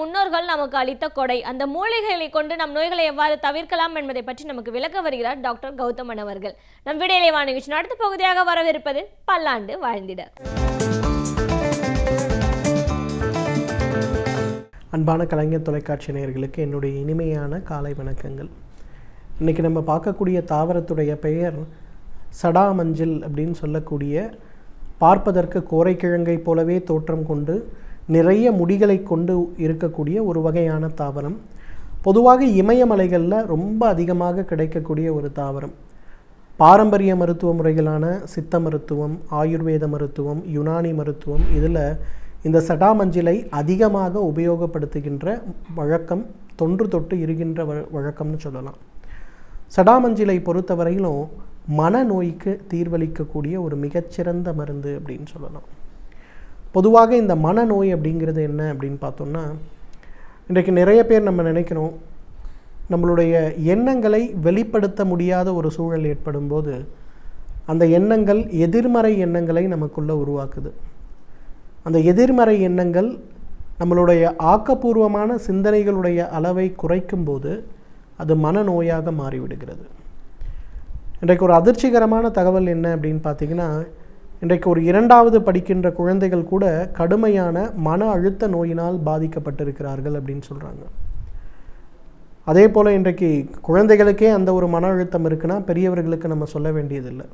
முன்னோர்கள் நமக்கு அளித்த கொடை. அந்த மூலிகைகளை கொண்டு நம் நோய்களை எவ்வாறு தவிர்க்கலாம் என்பதை பற்றி நமக்கு விளக்க வருகிறார் டாக்டர் கௌதமன் அவர்கள். நம் விடையிலேவா நிகழ்ச்சி அடுத்த பகுதியாக வரவிருப்பது பல்லாண்டு வாழ்ந்திட. அன்பான கலைஞர் தொலைக்காட்சி நேயர்களுக்கு என்னுடைய இனிமையான காலை வணக்கங்கள். இன்றைக்கி நம்ம பார்க்கக்கூடிய தாவரத்துடைய பெயர் சடாமஞ்சில் அப்படின்னு சொல்லக்கூடிய, பார்ப்பதற்கு கோரைக்கிழங்கை போலவே தோற்றம் கொண்டு நிறைய முடிகளை கொண்டு இருக்கக்கூடிய ஒரு வகையான தாவரம். பொதுவாக இமயமலைகளில் ரொம்ப அதிகமாக கிடைக்கக்கூடிய ஒரு தாவரம். பாரம்பரிய மருத்துவ முறைகளான சித்த மருத்துவம், ஆயுர்வேத மருத்துவம், யுனானி மருத்துவம், இதில் இந்த சடாமஞ்சிலை அதிகமாக உபயோகப்படுத்துகின்ற வழக்கம் தொன்று தொட்டு இருக்கின்ற வழக்கம்னு சொல்லலாம். சடாமஞ்சிலை பொறுத்தவரையிலும் மனநோய்க்கு தீர்வளிக்கக்கூடிய ஒரு மிகச்சிறந்த மருந்து அப்படின்னு சொல்லலாம். பொதுவாக இந்த மனநோய் அப்படிங்கிறது என்ன அப்படின்னு பார்த்தோம்னா, இன்றைக்கு நிறைய பேர் நம்ம நினைக்கிறோம், நம்மளுடைய எண்ணங்களை வெளிப்படுத்த முடியாத ஒரு சூழல் ஏற்படும் போது அந்த எண்ணங்கள் எதிர்மறை எண்ணங்களை நமக்குள்ளே உருவாக்குது. அந்த எதிர்மறை எண்ணங்கள் நம்மளுடைய ஆக்கப்பூர்வமான சிந்தனைகளுடைய அளவை குறைக்கும் போது அது மனநோயாக மாறிவிடுகிறது. இன்றைக்கு ஒரு அதிர்ச்சிகரமான தகவல் என்ன அப்படின்னு பார்த்தீங்கன்னா, இன்றைக்கு ஒரு 2வது படிக்கின்ற குழந்தைகள் கூட கடுமையான மன அழுத்த நோயினால் பாதிக்கப்பட்டிருக்கிறார்கள் அப்படின்னு சொல்கிறாங்க. அதே போல் இன்றைக்கு குழந்தைகளுக்கே அந்த ஒரு மன அழுத்தம் இருக்குன்னா பெரியவர்களுக்கு நம்ம சொல்ல வேண்டியதில்லை.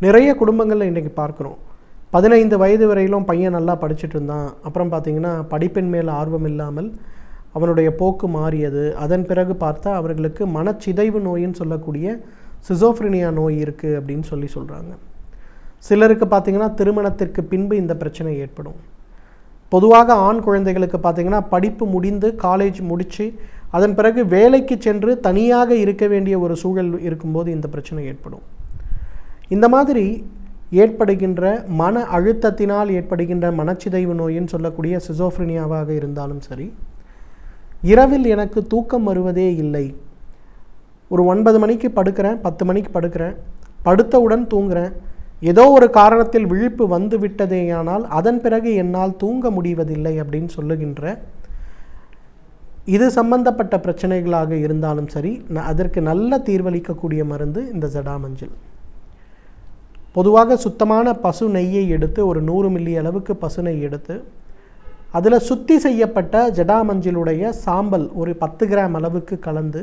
நிறைய குடும்பங்களில் இன்றைக்கி பார்க்குறோம், 15 வயது வரையிலும் பையன் நல்லா படிச்சுட்டு இருந்தான், அப்புறம் பார்த்திங்கன்னா படிப்பின் மேல் ஆர்வம் இல்லாமல் அவனுடைய போக்கு மாறியது. அதன் பிறகு பார்த்தா அவர்களுக்கு மனச்சிதைவு நோயின்னு சொல்லக்கூடிய சிசோஃப்ரினியா நோய் இருக்குது அப்படின்னு சொல்கிறாங்க. சிலருக்கு பார்த்திங்கன்னா திருமணத்திற்கு பின்பு இந்த பிரச்சனை ஏற்படும். பொதுவாக ஆண் குழந்தைகளுக்கு பார்த்திங்கன்னா படிப்பு முடிந்து காலேஜ் முடித்து அதன் பிறகு வேலைக்கு சென்று தனியாக இருக்க வேண்டிய ஒரு சூழல் இருக்கும்போது இந்த பிரச்சனை ஏற்படும். இந்த மாதிரி ஏற்படுகின்ற மன அழுத்தத்தினால் ஏற்படுகின்ற மனச்சிதைவு நோயின்னு சொல்லக்கூடிய சிசோஃப்ரினியாவாக இருந்தாலும் சரி, இரவில் எனக்கு தூக்கம் வருவதே இல்லை, ஒரு 9 மணிக்கு படுக்கிறேன், 10 மணிக்கு படுக்கிறேன், படுத்தவுடன் தூங்குகிறேன், ஏதோ ஒரு காரணத்தில் விழிப்பு வந்து விட்டதேயானால் அதன் பிறகு என்னால் தூங்க முடிவதில்லை அப்படின்னு சொல்லுகின்ற இது சம்பந்தப்பட்ட பிரச்சனைகளாக இருந்தாலும் சரி, அதற்கு நல்ல தீர்வளிக்கக்கூடிய மருந்து இந்த ஜடாமஞ்சில். பொதுவாக சுத்தமான பசு நெய்யை எடுத்து ஒரு 100 மில்லி அளவுக்கு பசு நெய் எடுத்து அதில் சுத்தி செய்யப்பட்ட ஜடாமஞ்சிலுடைய சாம்பல் ஒரு 10 கிராம் அளவுக்கு கலந்து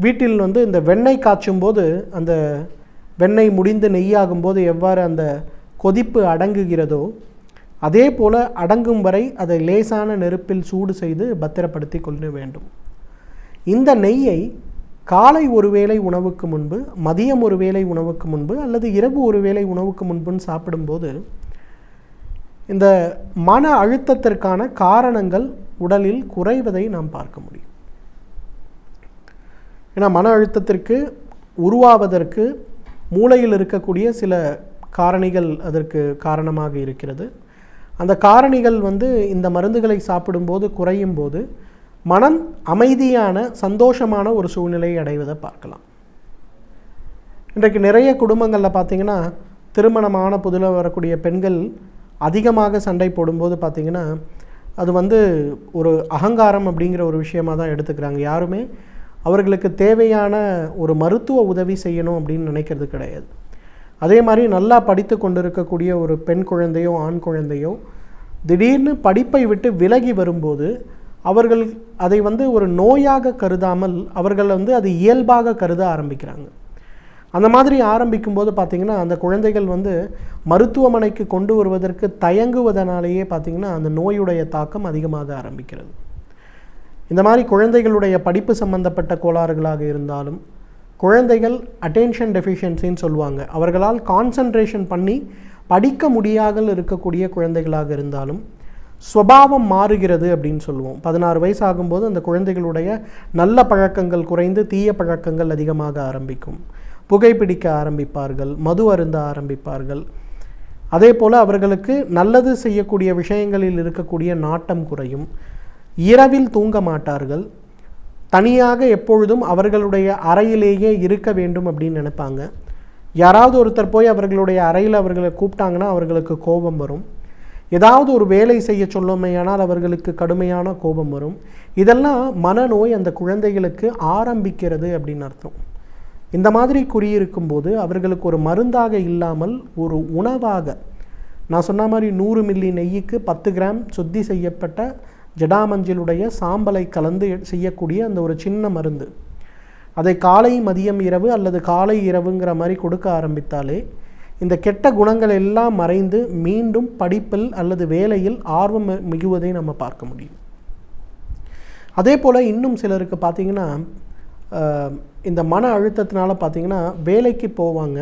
வீட்டில் இந்த வெண்ணெய் காய்ச்சும் போது அந்த வெண்ணெய் முடிந்து நெய்யாகும்போது எவ்வாறு அந்த கொதிப்பு அடங்குகிறதோ அதே போல் அடங்கும் வரை அதை லேசான நெருப்பில் சூடு செய்து பத்திரப்படுத்தி கொள்ள வேண்டும். இந்த நெய்யை காலை ஒரு வேளை உணவுக்கு முன்பு, மதியம் ஒரு வேளை உணவுக்கு முன்பு அல்லது இரவு ஒரு வேளை உணவுக்கு முன்புன்னு சாப்பிடும்போது இந்த மன அழுத்தத்திற்கான காரணங்கள் உடலில் குறைவதை நாம் பார்க்க முடியும். ஏன்னா மன அழுத்தத்திற்கு உருவாவதற்கு மூளையில் இருக்கக்கூடிய சில காரணிகள் அதற்கு காரணமாக இருக்கிறது. அந்த காரணிகள் இந்த மருந்துகளை சாப்பிடும்போது குறையும் போது மனம் அமைதியான சந்தோஷமான ஒரு சூழ்நிலையை அடைவதை பார்க்கலாம். இன்றைக்கு நிறைய குடும்பங்களில் பார்த்திங்கன்னா திருமணமான புதில் வரக்கூடிய பெண்கள் அதிகமாக சண்டை போடும்போது பார்த்திங்கன்னா அது ஒரு அகங்காரம் அப்படிங்கிற ஒரு விஷயமாக தான் எடுத்துக்கிறாங்க. யாருமே அவர்களுக்கு தேவையான ஒரு மருத்துவ உதவி செய்யணும் அப்படின்னு நினைக்கிறது கிடையாது. அதே மாதிரி நல்லா படித்து கொண்டிருக்கக்கூடிய ஒரு பெண் குழந்தையோ ஆண் குழந்தையோ திடீர்னு படிப்பை விட்டு விலகி வரும்போது அவர்கள் அதை ஒரு நோயாக கருதாமல் அவர்கள் அது இயல்பாக கருத ஆரம்பிக்கிறாங்க. அந்த மாதிரி ஆரம்பிக்கும்போது பார்த்திங்கன்னா அந்த குழந்தைகள் மருத்துவமனைக்கு கொண்டு வருவதற்கு தயங்குவதனாலேயே பார்த்திங்கன்னா அந்த நோயுடைய தாக்கம் அதிகமாக ஆரம்பிக்கிறது. இந்த மாதிரி குழந்தைகளுடைய படிப்பு சம்பந்தப்பட்ட கோளாறுகளாக இருந்தாலும், குழந்தைகள் அட்டென்ஷன் டெஃபிஷியன்சின்னு சொல்லுவாங்க, அவர்களால் கான்சன்ட்ரேஷன் பண்ணி படிக்க முடியாமல் இருக்கக்கூடிய குழந்தைகளாக இருந்தாலும் ஸ்வபாவம் மாறுகிறது அப்படின்னு சொல்லுவோம். 16 வயசு ஆகும்போது அந்த குழந்தைகளுடைய நல்ல பழக்கங்கள் குறைந்து தீய பழக்கங்கள் அதிகமாக ஆரம்பிக்கும். புகைப்பிடிக்க ஆரம்பிப்பார்கள், மது அருந்த ஆரம்பிப்பார்கள். அதே போல் அவர்களுக்கு நல்லது செய்யக்கூடிய விஷயங்களில் இருக்கக்கூடிய நாட்டம் குறையும். இரவில் தூங்க மாட்டார்கள். தனியாக எப்பொழுதும் அவர்களுடைய அறையிலேயே இருக்க வேண்டும் அப்படின்னு நினைப்பாங்க. யாராவது ஒருத்தர் போய் அவர்களுடைய அறையில் அவர்களை கூப்பிட்டாங்கன்னா அவர்களுக்கு கோபம் வரும். ஏதாவது ஒரு வேலை செய்ய சொல்லுமையானால் அவர்களுக்கு கடுமையான கோபம் வரும். இதெல்லாம் மனநோய் அந்த குழந்தைகளுக்கு ஆரம்பிக்கிறது அப்படின்னு அர்த்தம். இந்த மாதிரி குறியிருக்கும்போது அவர்களுக்கு ஒரு மருந்தாக இல்லாமல் ஒரு உணவாக, நான் சொன்ன மாதிரி 100 மில்லி நெய்யுக்கு 10 கிராம் சுத்தி செய்யப்பட்ட ஜடாமஞ்சளுடைய சாம்பலை கலந்து செய்யக்கூடிய அந்த ஒரு சின்ன மருந்து, அதை காலை மதியம் இரவு அல்லது காலை இரவுங்கிற மாதிரி கொடுக்க ஆரம்பித்தாலே இந்த கெட்ட குணங்கள் எல்லாம் மறைந்து மீண்டும் படிப்பில் அல்லது வேலையில் ஆர்வம் மிகுவதை நம்ம பார்க்க முடியும். அதே போல் இன்னும் சிலருக்கு பார்த்திங்கன்னா இந்த மன அழுத்தத்தினால பார்த்திங்கன்னா வேலைக்கு போவாங்க,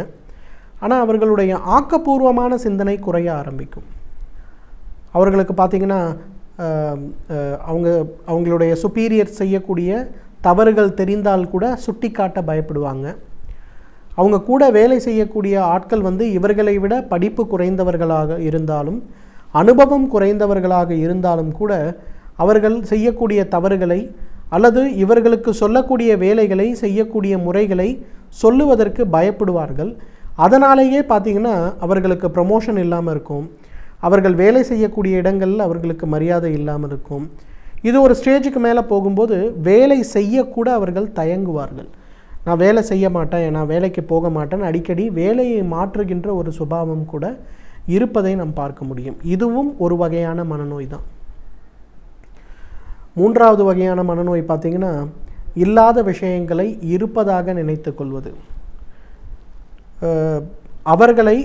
ஆனால் அவர்களுடைய ஆக்கப்பூர்வமான சிந்தனை குறைய ஆரம்பிக்கும். அவர்களுக்கு பார்த்திங்கன்னா அவங்களுடைய சுப்பீரியர் செய்யக்கூடிய தவறுகள் தெரிந்தால் கூட சுட்டி காட்ட பயப்படுவாங்க. அவங்க கூட வேலை செய்யக்கூடிய ஆட்கள் இவர்களை விட படிப்பு குறைந்தவர்களாக இருந்தாலும் அனுபவம் குறைந்தவர்களாக இருந்தாலும் கூட அவர்கள் செய்யக்கூடிய தவறுகளை அல்லது இவர்களுக்கு சொல்லக்கூடிய வேலைகளை செய்யக்கூடிய முறைகளை சொல்லுவதற்கு பயப்படுவார்கள். அதனாலேயே பார்த்திங்கன்னா அவர்களுக்கு ப்ரமோஷன் இல்லாமல் இருக்கும். அவர்கள் வேலை செய்யக்கூடிய இடங்களில் அவர்களுக்கு மரியாதை இல்லாமல் இருக்கும். இது ஒரு ஸ்டேஜுக்கு மேலே போகும்போது வேலை செய்யக்கூட அவர்கள் தயங்குவார்கள். நான் வேலை செய்ய மாட்டேன், நான் வேலைக்கு போக மாட்டேன், அடிக்கடி வேலையை மாற்றுகின்ற ஒரு சுபாவம் கூட இருப்பதை நாம் பார்க்க முடியும். இதுவும் ஒரு வகையான மனநோய் தான். மூன்றாவது வகையான மனநோய் பார்த்திங்கன்னா இல்லாத விஷயங்களை இருப்பதாக நினைத்து கொள்வது. அவர்களை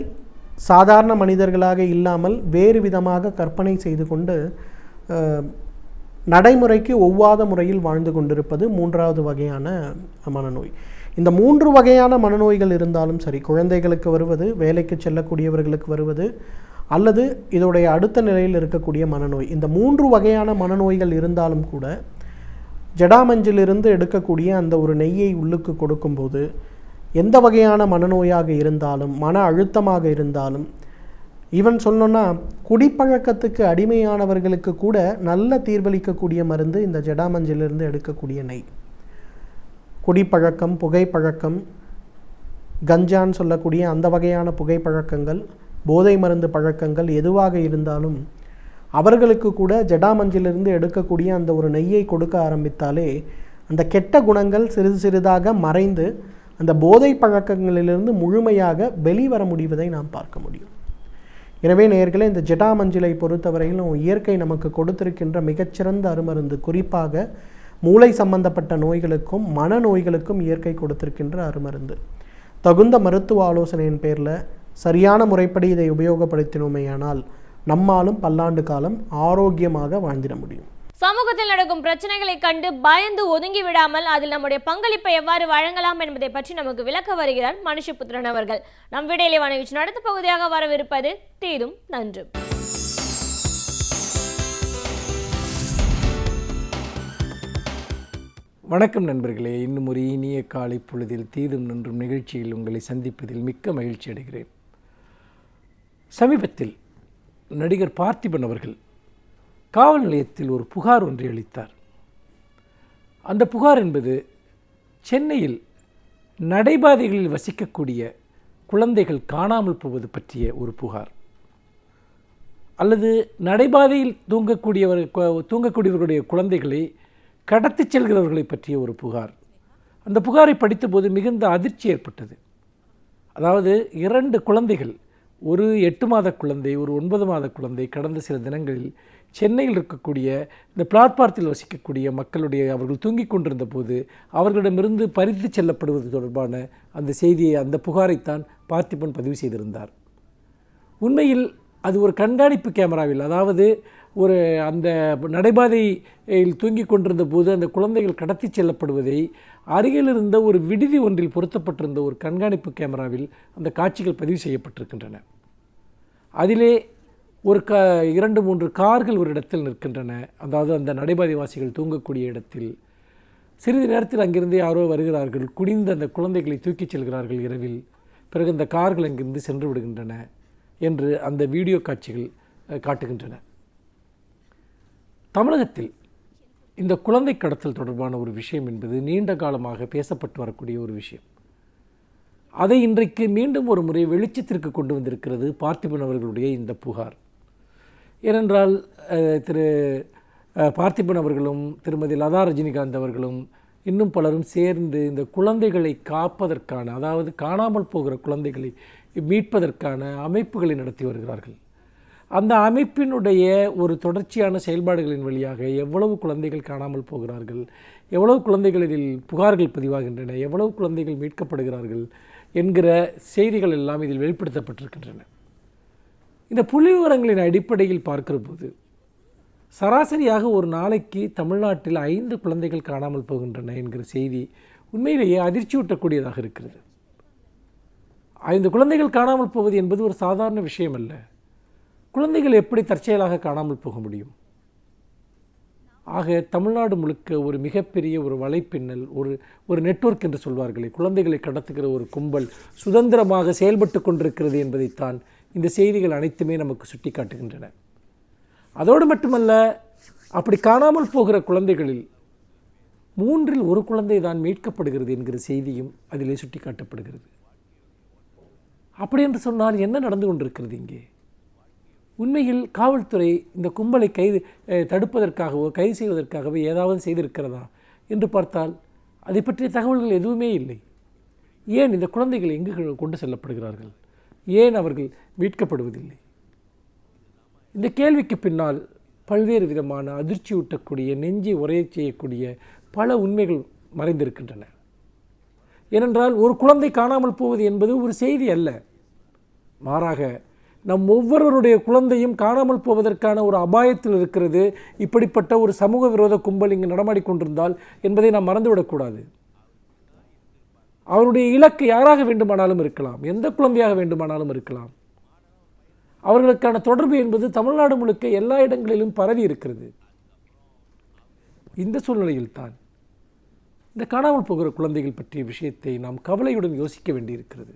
சாதாரண மனிதர்களாக இல்லாமல் வேறு விதமாக கற்பனை செய்து கொண்டு நடைமுறைக்கு ஒவ்வாத முறையில் வாழ்ந்து கொண்டிருப்பது மூன்றாவது வகையான மனநோய். இந்த 3 வகையான மனநோய்கள் இருந்தாலும் சரி, குழந்தைகளுக்கு வருவது, வேலைக்கு செல்லக்கூடியவர்களுக்கு வருவது, அல்லது இதோடைய அடுத்த நிலையில் இருக்கக்கூடிய மனநோய், இந்த 3 வகையான மனநோய்கள் இருந்தாலும் கூட ஜடாமஞ்சிலிருந்து எடுக்கக்கூடிய அந்த ஒரு நெய்யை உள்ளுக்கு கொடுக்கும்போது எந்த வகையான மனநோயாக இருந்தாலும், மன அழுத்தமாக இருந்தாலும், ஈவன் சொல்லணும்னா குடிப்பழக்கத்துக்கு அடிமையானவர்களுக்கு கூட நல்ல தீர்வளிக்கக்கூடிய மருந்து இந்த ஜடாமஞ்சிலிருந்து எடுக்கக்கூடிய நெய். குடிப்பழக்கம், புகைப்பழக்கம், கஞ்சான்னு சொல்லக்கூடிய அந்த வகையான புகைப்பழக்கங்கள், போதை மருந்து பழக்கங்கள் எதுவாக இருந்தாலும் அவர்களுக்கு கூட ஜடாமஞ்சிலிருந்து எடுக்கக்கூடிய அந்த ஒரு நெய்யை கொடுக்க ஆரம்பித்தாலே அந்த கெட்ட குணங்கள் சிறிது சிறிதாக மறைந்து அந்த போதை பழக்கங்களிலிருந்து முழுமையாக வெளிவர முடிவதை நாம் பார்க்க முடியும். எனவே நேயர்களே, இந்த ஜடாமஞ்சளை பொறுத்தவரையிலும் இயற்கை நமக்கு கொடுத்திருக்கின்ற மிகச்சிறந்த அருமருந்து. குறிப்பாக மூளை சம்பந்தப்பட்ட நோய்களுக்கும் மனநோய்களுக்கும் இயற்கை கொடுத்திருக்கின்ற அருமருந்து. தகுந்த மருத்துவ ஆலோசனையின் பேரில் சரியான முறைப்படி இதை உபயோகப்படுத்தினோமேயானால் நம்மாலும் பல்லாண்டு காலம் ஆரோக்கியமாக வாழ்ந்திட முடியும். சமூகத்தில் நடக்கும் பிரச்சனைகளை கண்டு பயந்து ஒதுங்கி விடாமல் அதில் நம்முடைய பங்களிப்பை எவ்வாறு வழங்கலாம் என்பதை பற்றி நமக்கு விளக்க வருகிறார் மனுஷபுத்திரன் அவர்கள். நம் விடையிலே நிகழ்ச்சியின் அடுத்த பகுதியாக வரவிருப்பது தீதும் நன்றும். வணக்கம் நண்பர்களே, இன்னும் ஒரு இனிய காலை பொழுதில் தீதும் நன்றும் நிகழ்ச்சியில் உங்களை சந்திப்பதில் மிக்க மகிழ்ச்சி அடைகிறேன். சமீபத்தில் நடிகர் பார்த்திபன் அவர்கள் காவல் நிலையத்தில் ஒரு புகார் ஒன்றை அளித்தார். அந்த புகார் என்பது சென்னையில் நடைபாதைகளில் வசிக்கக்கூடிய குழந்தைகள் காணாமல் போவது பற்றிய ஒரு புகார், அல்லது நடைபாதையில் தூங்கக்கூடியவர்களுடைய குழந்தைகளை கடத்தி செல்கிறவர்களை பற்றிய ஒரு புகார். அந்த புகாரை படித்தபோது மிகுந்த அதிர்ச்சி ஏற்பட்டது. அதாவது 2 குழந்தைகள், ஒரு 8 மாத குழந்தை, ஒரு 9 மாத குழந்தை, கடந்த சில தினங்களில் சென்னையில் இருக்கக்கூடிய இந்த பிளாட்பாரத்தில் வசிக்கக்கூடிய அவர்கள் தூங்கிக் கொண்டிருந்த போது அவர்களிடமிருந்து பறித்து செல்லப்படுவது தொடர்பான அந்த செய்தியை, அந்த புகாரைத்தான் பார்த்திபன் பதிவு செய்திருந்தார். உண்மையில் அது ஒரு கண்காணிப்பு கேமராவில், அதாவது அந்த நடைபாதையில் தூங்கிக் கொண்டிருந்த போது அந்த குழந்தைகள் கடத்தி செல்லப்படுவதை அருகில் இருந்த ஒரு விடுதி ஒன்றில் பொருத்தப்பட்டிருந்த ஒரு கண்காணிப்பு கேமராவில் அந்த காட்சிகள் பதிவு செய்யப்பட்டிருக்கின்றன. அதிலே 2-3 கார்கள் ஒரு இடத்தில் நிற்கின்றன. அதாவது அந்த நடைபாதைவாசிகள் தூங்கக்கூடிய இடத்தில் சிறிது நேரத்தில் அங்கிருந்து யாரோ வருகிறார்கள், குனிந்து அந்த குழந்தைகளை தூக்கிச் செல்கிறார்கள் இரவில். பிறகு அந்த கார்கள் அங்கிருந்து சென்று விடுகின்றன என்று அந்த வீடியோ காட்சிகள் காட்டுகின்றன. தமிழகத்தில் இந்த குழந்தை கடத்தல் தொடர்பான ஒரு விஷயம் என்பது நீண்ட காலமாக பேசப்பட்டு வரக்கூடிய ஒரு விஷயம். அதை இன்றைக்கு மீண்டும் ஒரு முறை வெளிச்சத்திற்கு கொண்டு வந்திருக்கிறது பார்த்திபன் அவர்களுடைய இந்த புகார். ஏனென்றால் திரு பார்த்திபன் அவர்களும் திருமதி லதா ரஜினிகாந்த் அவர்களும் இன்னும் பலரும் சேர்ந்து இந்த குழந்தைகளை காப்பதற்கான, அதாவது காணாமல் போகிற குழந்தைகளை மீட்பதற்கான அமைப்புகளை நடத்தி வருகிறார்கள். அந்த அமைப்பினுடைய ஒரு தொடர்ச்சியான செயல்பாடுகளின் வழியாக எவ்வளவு குழந்தைகள் காணாமல் போகிறார்கள், எவ்வளவு குழந்தைகள் இதில் புகார்கள் பதிவாகின்றன, எவ்வளவு குழந்தைகள் மீட்கப்படுகிறார்கள் என்கிற செய்திகள் எல்லாம் இதில் வெளிப்படுத்தப்பட்டிருக்கின்றன. இந்த புள்ளிவிவரங்களின் அடிப்படையில் பார்க்கிற போது சராசரியாக ஒரு நாளைக்கு தமிழ்நாட்டில் 5 குழந்தைகள் காணாமல் போகின்றன என்கிற செய்தி உண்மையிலேயே அதிர்ச்சியூட்டக்கூடியதாக இருக்கிறது. 5 குழந்தைகள் காணாமல் போவது என்பது ஒரு சாதாரண விஷயம் அல்ல. குழந்தைகள் எப்படி தற்செயலாக காணாமல் போக முடியும்? ஆக தமிழ்நாடு முழுக்க ஒரு மிகப்பெரிய ஒரு வலைப்பின்னல், ஒரு நெட்வொர்க் என்று சொல்வார்களே, குழந்தைகளை கடத்துகிற ஒரு கும்பல் சுதந்திரமாக செயல்பட்டு கொண்டிருக்கிறது என்பதைத்தான் இந்த செய்திகள் அனைத்துமே நமக்கு சுட்டி காட்டுகின்றன. அதோடு மட்டுமல்ல, அப்படி காணாமல் போகிற குழந்தைகளில் 3இல் 1 குழந்தை தான் மீட்கப்படுகிறது என்கிற செய்தியும் அதிலே சுட்டி காட்டப்படுகிறது. அப்படி என்று சொன்னால் என்ன நடந்து கொண்டிருக்கிறது இங்கே? உண்மையில் காவல்துறை இந்த கும்பலை தடுப்பதற்காகவோ கைது செய்வதற்காகவோ ஏதாவது செய்திருக்கிறதா என்று பார்த்தால் அதை பற்றிய தகவல்கள் எதுவுமே இல்லை. ஏன் இந்த குழந்தைகள் எங்கு கொண்டு செல்லப்படுகிறார்கள்? ஏன் அவர்கள் மீட்கப்படுவதில்லை? இந்த கேள்விக்கு பின்னால் பல்வேறு விதமான அதிர்ச்சியூட்டக்கூடிய, நெஞ்சை உரையச் செய்யக்கூடிய பல உண்மைகள் மறைந்திருக்கின்றன. ஏனென்றால் ஒரு குழந்தை காணாமல் போவது என்பது ஒரு செய்தி அல்ல. மாறாக நம் ஒவ்வொருவருடைய குழந்தையும் காணாமல் போவதற்கான ஒரு அபாயத்தில் இருக்கிறது. இப்படிப்பட்ட ஒரு சமூக விரோத கும்பல் இங்கு நடமாடிக்கொண்டிருந்தால் என்பதை நாம் மறந்துவிடக்கூடாது. அவருடைய இலக்கு யாராக வேண்டுமானாலும் இருக்கலாம், எந்த குழந்தையாக வேண்டுமானாலும் இருக்கலாம். அவர்களுக்கான தொடர்பு என்பது தமிழ்நாடு முழுக்க எல்லா இடங்களிலும் பரவி இருக்கிறது. இந்த சூழ்நிலையில் தான் இந்த காணாமல் போகிற குழந்தைகள் பற்றிய விஷயத்தை நாம் கவலையுடன் யோசிக்க வேண்டியிருக்கிறது.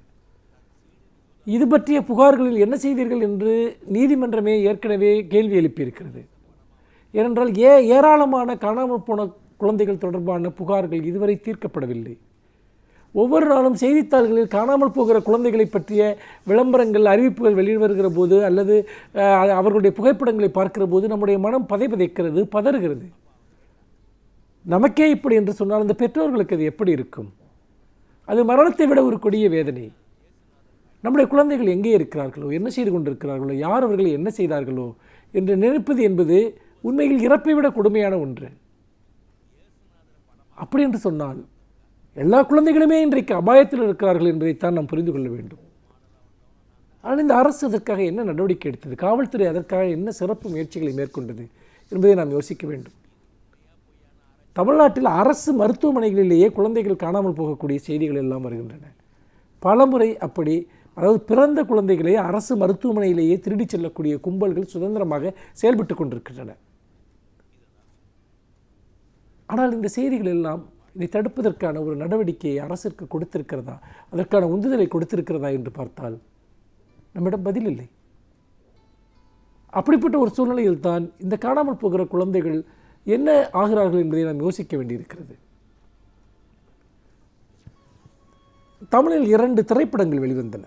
இது பற்றிய புகார்களில் என்ன செய்தீர்கள் என்று நீதிமன்றமே ஏற்கனவே கேள்வி எழுப்பியிருக்கிறது. ஏனென்றால் ஏராளமான காணாமல் போன குழந்தைகள் தொடர்பான புகார்கள் இதுவரை தீர்க்கப்படவில்லை. ஒவ்வொரு நாளும் செய்தித்தாள்களில் காணாமல் போகிற குழந்தைகளை பற்றிய விளம்பரங்கள், அறிவிப்புகள் வெளிவருகிற போது அல்லது அவர்களுடைய புகைப்படங்களை பார்க்கிற போது நம்முடைய மனம் பதைக்கிறது, பதறுகிறது. நமக்கே இப்படி என்று சொன்னால் அந்த பெற்றோர்களுக்கு அது எப்படி இருக்கும்? அது மரணத்தை விட ஒரு கொடிய வேதனை. நம்முடைய குழந்தைகள் எங்கே இருக்கிறார்களோ, என்ன செய்து கொண்டிருக்கிறார்களோ, யார் அவர்களை என்ன செய்தார்களோ என்று நினைப்பது என்பது உண்மையில் இறப்பை விட கொடுமையான ஒன்று. அப்படி என்று சொன்னால் எல்லா குழந்தைகளுமே இன்றைக்கு அபாயத்தில் இருக்கிறார்கள் என்பதைத்தான் நாம் புரிந்து கொள்ள வேண்டும். ஆனால் இந்த அரசு அதற்காக என்ன நடவடிக்கை எடுத்தது? காவல்துறை அதற்காக என்ன சிறப்பு முயற்சிகளை மேற்கொண்டது என்பதை நாம் யோசிக்க வேண்டும். தமிழ்நாட்டில் அரசு மருத்துவமனைகளிலேயே குழந்தைகள் காணாமல் போகக்கூடிய செய்திகள் எல்லாம் வருகின்றன. பலமுறை அப்படி, அதாவது பிறந்த குழந்தைகளை அரசு மருத்துவமனையிலேயே திருடி செல்லக்கூடிய கும்பல்கள் சுதந்திரமாக செயல்பட்டு கொண்டிருக்கின்றன. ஆனால் இந்த செய்திகள் எல்லாம் இதை தடுப்பதற்கான ஒரு நடவடிக்கையை அரசிற்கு கொடுத்திருக்கிறதா, அதற்கான உந்துதலை கொடுத்திருக்கிறதா என்று பார்த்தால் நம்மிடம் பதில் இல்லை. அப்படிப்பட்ட ஒரு சூழ்நிலையில் தான் இந்த காணாமல் போகிற குழந்தைகள் என்ன ஆகிறார்கள் என்பதை நாம் யோசிக்க வேண்டியிருக்கிறது. தமிழில் 2 திரைப்படங்கள் வெளிவந்தன.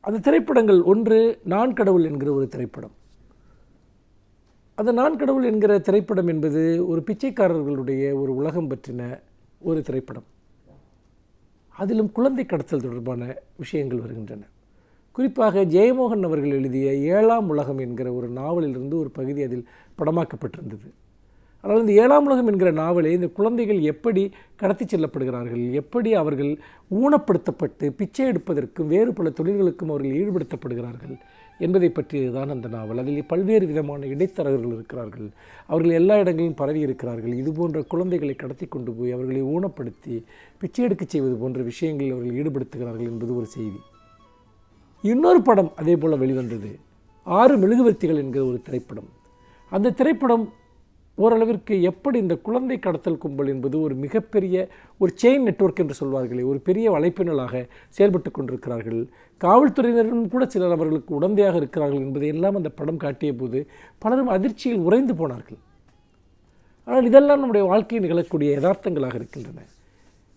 அந்த திரைப்படங்கள், ஒன்று நான் கடவுள் என்கிற ஒரு திரைப்படம். அந்த நான் கடவுள் என்கிற திரைப்படம் என்பது ஒரு பிச்சைக்காரர்களுடைய ஒரு உலகம் பற்றின ஒரு திரைப்படம். அதிலும் குழந்தை கடத்தல் தொடர்பான விஷயங்கள் வருகின்றன. குறிப்பாக ஜெயமோகன் அவர்கள் எழுதிய 7ஆம் உலகம் என்கிற ஒரு நாவலிலிருந்து ஒரு பகுதி அதில் படமாக்கப்பட்டிருந்தது. ஆனால் இந்த 7ஆம் உலகம் என்கிற நாவலை இந்த குழந்தைகள் எப்படி கடத்தி செல்லப்படுகிறார்கள், எப்படி அவர்கள் ஊனப்படுத்தப்பட்டு பிச்சை எடுப்பதற்கும் வேறு பல தொழில்களுக்கும் அவர்கள் ஈடுபடுத்தப்படுகிறார்கள் என்பதை பற்றியதுதான் அந்த நாவல். அதில் பல்வேறு விதமான இடைத்தரகர்கள் இருக்கிறார்கள். அவர்கள் எல்லா இடங்களிலும் பரவி இருக்கிறார்கள். இதுபோன்ற குழந்தைகளை கடத்தி கொண்டு போய் அவர்களை ஊனப்படுத்தி பிச்சை எடுக்க செய்வது போன்ற விஷயங்களில் அவர்கள் ஈடுபடுத்துகிறார்கள் என்பது ஒரு செய்தி. இன்னொரு படம் அதே போல் வெளிவந்தது, 6 மெழுகுவர்த்திகள் என்கிற ஒரு திரைப்படம். அந்த திரைப்படம் ஓரளவிற்கு எப்படி இந்த குழந்தை கடத்தல் கும்பல் என்பது ஒரு மிகப்பெரிய ஒரு செயின் நெட்வொர்க் என்று சொல்வார்களே, ஒரு பெரிய வலைப்பின்னலாக செயல்பட்டு கொண்டிருக்கிறார்கள். காவல்துறையினரும் கூட சிலர் அவர்களுக்கு உடந்தையாக இருக்கிறார்கள் என்பதை எல்லாம் அந்த படம் காட்டிய போது பலரும் அதிர்ச்சியில் உறைந்து போனார்கள். ஆனால் இதெல்லாம் நம்முடைய வாழ்க்கையில் நிகழக்கூடிய யதார்த்தங்களாக இருக்கின்றன.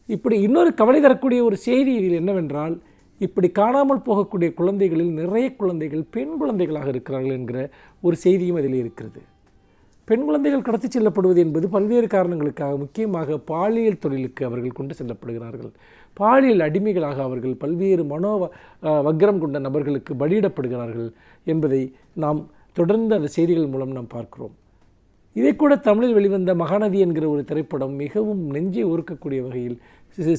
இப்படி இன்னொரு கவலை தரக்கூடிய ஒரு செய்தி இதில் என்னவென்றால், இப்படி காணாமல் போகக்கூடிய குழந்தைகளில் நிறைய குழந்தைகள் பெண் குழந்தைகளாக இருக்கிறார்கள் என்கிற ஒரு செய்தியும் அதில் இருக்கிறது. பெண் குழந்தைகள் கடத்தி செல்லப்படுவது என்பது பல்வேறு காரணங்களுக்காக, முக்கியமாக பாலியல் தொழிலுக்கு அவர்கள் கொண்டு செல்லப்படுகிறார்கள். பாலியல் அடிமைகளாக அவர்கள் பல்வேறு வக்கிரம் கொண்ட நபர்களுக்கு பலியிடப்படுகிறார்கள் என்பதை நாம் தொடர்ந்து அந்த செய்திகள் மூலம் நாம் பார்க்கிறோம். இதை கூட தமிழில் வெளிவந்த மகாநதி என்கிற ஒரு திரைப்படம் மிகவும் நெஞ்சை உருக்கக்கூடிய வகையில்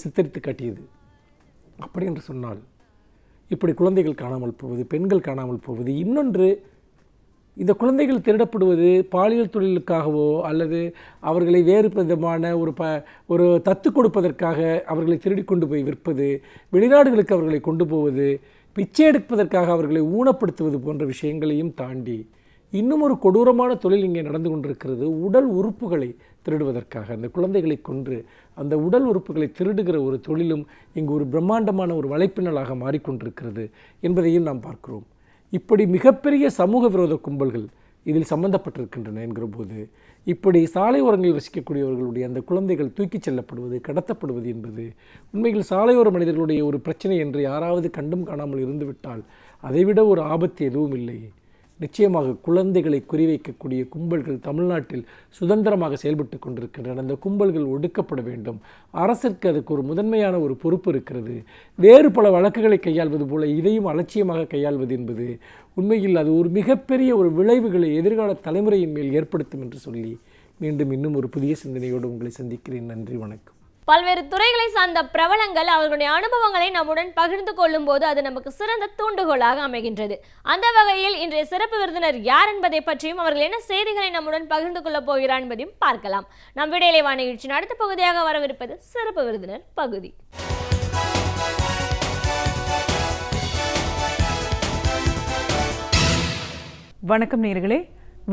சித்தரித்து காட்டியது. அப்படி என்று சொன்னால் இப்படி குழந்தைகள் காணாமல் போவது, பெண்கள் காணாமல் போவது, இன்னொன்று இந்த குழந்தைகள் திருடப்படுவது பாலியல் தொழிலுக்காகவோ அல்லது அவர்களை வேறு விதமான ஒரு தத்து கொடுப்பதற்காக அவர்களை திருடி கொண்டு போய் விற்பது, வெளிநாடுகளுக்கு அவர்களை கொண்டு போவது, பிச்சை எடுப்பதற்காக அவர்களை ஊனப்படுத்துவது போன்ற விஷயங்களையும் தாண்டி இன்னும் ஒரு கொடூரமான தொழில் இங்கே நடந்து கொண்டிருக்கிறது. உடல் உறுப்புகளை திருடுவதற்காக அந்த குழந்தைகளை கொன்று அந்த உடல் உறுப்புகளை திருடுகிற ஒரு தொழிலும் இங்கு ஒரு பிரம்மாண்டமான ஒரு வலைப்பின்னலாக மாறிக்கொண்டிருக்கிறது என்பதையும் நாம் பார்க்கிறோம். இப்படி மிகப்பெரிய சமூக விரோத கும்பல்கள் இதில் சம்பந்தப்பட்டிருக்கின்றன என்கிற போது, இப்படி சாலை ஓரங்களில் வசிக்கக்கூடியவர்களுடைய அந்த குழந்தைகள் தூக்கிச் செல்லப்படுவது, கடத்தப்படுவது என்பது உண்மையில் சாலையோர மனிதர்களுடைய ஒரு பிரச்சனை என்று யாராவது கண்டும் காணாமல் இருந்துவிட்டால் அதைவிட ஒரு ஆபத்து எதுவும் இல்லை. நிச்சயமாக குழந்தைகளை குறிவைக்கக்கூடிய கும்பல்கள் தமிழ்நாட்டில் சுதந்திரமாக செயல்பட்டு கொண்டிருக்கின்றன. அந்த கும்பல்கள் ஒடுக்கப்பட வேண்டும். அரசிற்கு அதுக்கு ஒரு முதன்மையான ஒரு பொறுப்பு இருக்கிறது. வேறு பல வழக்குகளை கையாள்வது போல இதையும் அலட்சியமாக கையாள்வது என்பது உண்மையில் அது ஒரு மிகப்பெரிய ஒரு விளைவுகளை எதிர்கால தலைமுறையின் மேல் ஏற்படுத்தும் என்று சொல்லி மீண்டும் இன்னும் ஒரு புதிய சிந்தனையோடு உங்களை சந்திக்கிறேன். நன்றி, வணக்கம். பல்வேறு துறைகளை சார்ந்த பிரபலங்கள் அவர்களுடைய அனுபவங்களை நம்முடன் பகிர்ந்து கொள்ளும் போது அது நமக்கு சிறந்த தூண்டுகோலாக அமைகின்றது. அந்த வகையில் இன்றைய சிறப்பு விருந்தினர் யார் என்பதை பற்றியும் அவர்கள் என்ன செய்திகளை நம்முடன் பகிர்ந்து கொள்ளப் போகிறார் என்பதையும் பார்க்கலாம். நம் விடையிலே வா நிகழ்ச்சியின் அடுத்த பகுதியாக வரவிருப்பது சிறப்பு விருந்தினர் பகுதி. வணக்கம் நேயர்களே,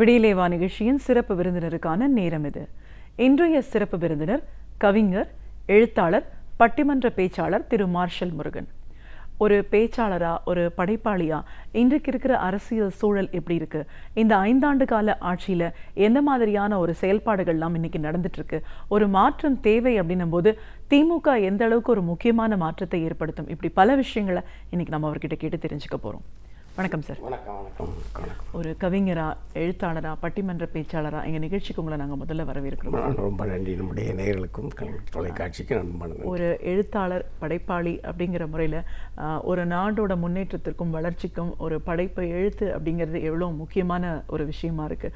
விடியலே வா நிகழ்ச்சியின் சிறப்பு விருந்தினருக்கான நேரம் இது. இன்றைய சிறப்பு விருந்தினர் கவிஞர், எழுத்தாளர், பட்டிமன்ற பேச்சாளர் திரு மார்ஷல் முருகன். ஒரு பேச்சாளரா, ஒரு படைப்பாளியா இன்றைக்கு இருக்கிற அரசியல் சூழல் எப்படி இருக்கு, இந்த 5 ஆண்டு கால ஆட்சியில எந்த மாதிரியான ஒரு செயல்பாடுகள்லாம் இன்னைக்கு நடந்துட்டு இருக்கு, ஒரு மாற்றம் தேவை அப்படின்னும் போது திமுக எந்த அளவுக்கு ஒரு முக்கியமான மாற்றத்தை ஏற்படுத்தும், இப்படி பல விஷயங்களை இன்னைக்கு நம்ம அவர்கிட்ட கேட்டு தெரிஞ்சுக்க போறோம். வணக்கம் சார். வணக்கம். ஒரு கவிஞரா, எழுத்தாளரா, பட்டிமன்ற பேச்சாளரா எங்க நிகழ்ச்சிக்கு உங்களை நாங்கள் முதல்ல வரவேற்கிறோம். ரொம்ப நன்றி. நம்முடைய நேயர்களுக்கும் தொலைக்காட்சிக்கு நண்பன். ஒரு எழுத்தாளர், படைப்பாளி அப்படிங்கிற முறையில் ஒரு நாடோட முன்னேற்றத்திற்கும் வளர்ச்சிக்கும் ஒரு படைப்பு, எழுத்து அப்படிங்கிறது எவ்வளோ முக்கியமான ஒரு விஷயமா இருக்கு.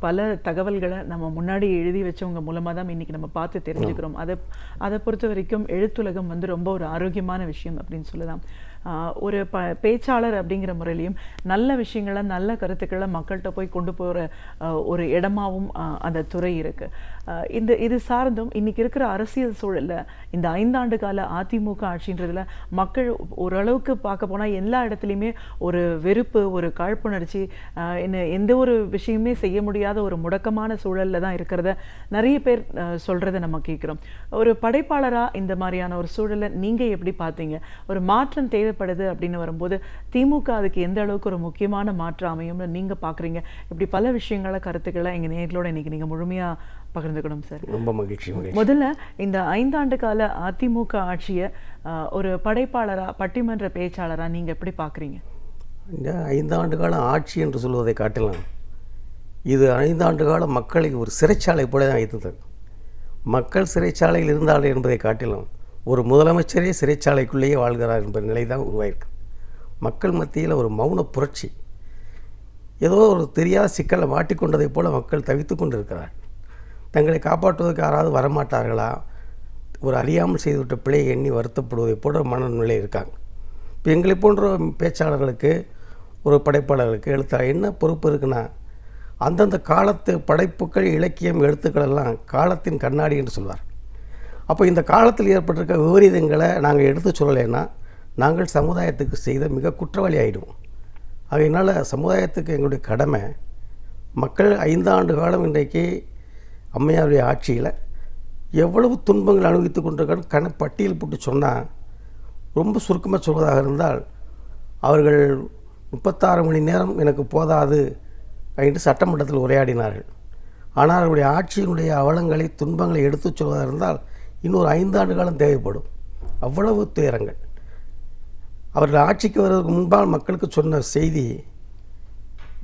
பல தகவல்களை நம்ம முன்னாடி எழுதி வச்சவங்க மூலமாக தான் இன்னைக்கு நம்ம பார்த்து தெரிஞ்சுக்கிறோம். அதை பொறுத்த வரைக்கும் எழுத்துலகம் ரொம்ப ஒரு ஆரோக்கியமான விஷயம் அப்படின்னு சொல்லலாம். ஒரு பேச்சாளர் அப்படிங்கிற முறையிலையும் நல்ல விஷயங்களை, நல்ல கருத்துக்களை மக்கள்கிட்ட போய் கொண்டு போகிற ஒரு இடமாவும் அந்த துறை இருக்குது. இது சார்ந்தும் இன்னைக்கு இருக்கிற அரசியல் சூழலில் இந்த 5 ஆண்டு கால அதிமுக ஆட்சின்றதுல மக்கள் ஓரளவுக்கு பார்க்க போனால் எல்லா இடத்துலையுமே ஒரு வெறுப்பு, ஒரு காழ்ப்புணர்ச்சி, எந்த ஒரு விஷயமே செய்ய முடியாத ஒரு முடக்கமான சூழலில் தான் இருக்கிறத நிறைய பேர் சொல்கிறத நம்ம கேட்குறோம். ஒரு படைப்பாளராக இந்த மாதிரியான ஒரு சூழலை நீங்கள் எப்படி பார்த்தீங்க? ஒரு மாற்றம் தேவைப்படுது அப்படின்னு வரும்போது திமுக அதுக்கு எந்த அளவுக்கு ஒரு முக்கியமான மாற்றம் அமையும்னு நீங்கள் பார்க்குறீங்க? இப்படி பல விஷயங்களை, கருத்துக்களை எங்கள் நேயர்களோட இன்னைக்கு நீங்கள் முழுமையாக பகிர்ந்துக்கணும் சார். ரொம்ப மகிழ்ச்சி. முதல்ல இந்த 5 ஆண்டு கால அதிமுக ஆட்சியை ஒரு படைப்பாளராக, பட்டிமன்ற பேச்சாளராக நீங்கள் எப்படி பார்க்குறீங்க? இந்த 5 ஆண்டு கால ஆட்சி என்று சொல்வதை காட்டலாம், இது 5 ஆண்டு கால மக்களை ஒரு சிறைச்சாலை போல தான் வைத்தது. மக்கள் சிறைச்சாலையில் இருந்தார்கள் என்பதை காட்டிலும் ஒரு முதலமைச்சரே சிறைச்சாலைக்குள்ளேயே வாழ்கிறார் என்ற நிலை தான் உருவாயிருக்கு. மக்கள் மத்தியில் ஒரு மௌன புரட்சி, ஏதோ ஒரு தெரியாத சிக்கலை மாட்டிக்கொண்டதைப் போல மக்கள் தவித்து கொண்டு இருக்கிறார். தங்களை காப்பாற்றுவதற்கு யாராவது வரமாட்டார்களா, ஒரு அறியாமல் செய்துவிட்ட பிழையை எண்ணி வருத்தப்படுவதைப் போன்ற மனநிலை இருக்காங்க. இப்போ எங்களை போன்ற பேச்சாளர்களுக்கு, ஒரு படைப்பாளர்களுக்கு, எழுத்தாளர் என்ன பொறுப்பு இருக்குன்னா, அந்தந்த காலத்து படைப்புகள், இலக்கியம், எழுத்துக்கள் எல்லாம் காலத்தின் கண்ணாடி என்று சொல்வார். அப்போ இந்த காலத்தில் ஏற்பட்டிருக்க விபரீதங்களை நாங்கள் எடுத்து சொல்லலைன்னா நாங்கள் சமுதாயத்துக்கு செய்த மிக குற்றவாளி ஆகிடுவோம். அதனால் சமுதாயத்துக்கு எங்களுடைய கடமை, மக்கள் 5 ஆண்டு காலம் இன்றைக்கு அம்மையாருடைய ஆட்சியில் எவ்வளவு துன்பங்கள் அனுபவித்து கொண்டிருக்கான்னு பட்டியல் போட்டு சொன்னால், ரொம்ப சுருக்கமாக சொல்வதாக இருந்தால், அவர்கள் 36 மணி நேரம் எனக்கு போதாது என்று சட்டமன்றத்தில் உரையாடினார்கள். ஆனால் அவருடைய ஆட்சியினுடைய அவலங்களை துன்பங்களை எடுத்துச் சொல்வதாக இருந்தால் இன்னொரு 5 ஆண்டு காலம் தேவைப்படும். அவ்வளவு துயரங்கள். அவர்கள் ஆட்சிக்கு வருவதற்கு முன்பால் மக்களுக்கு சொன்ன செய்தி,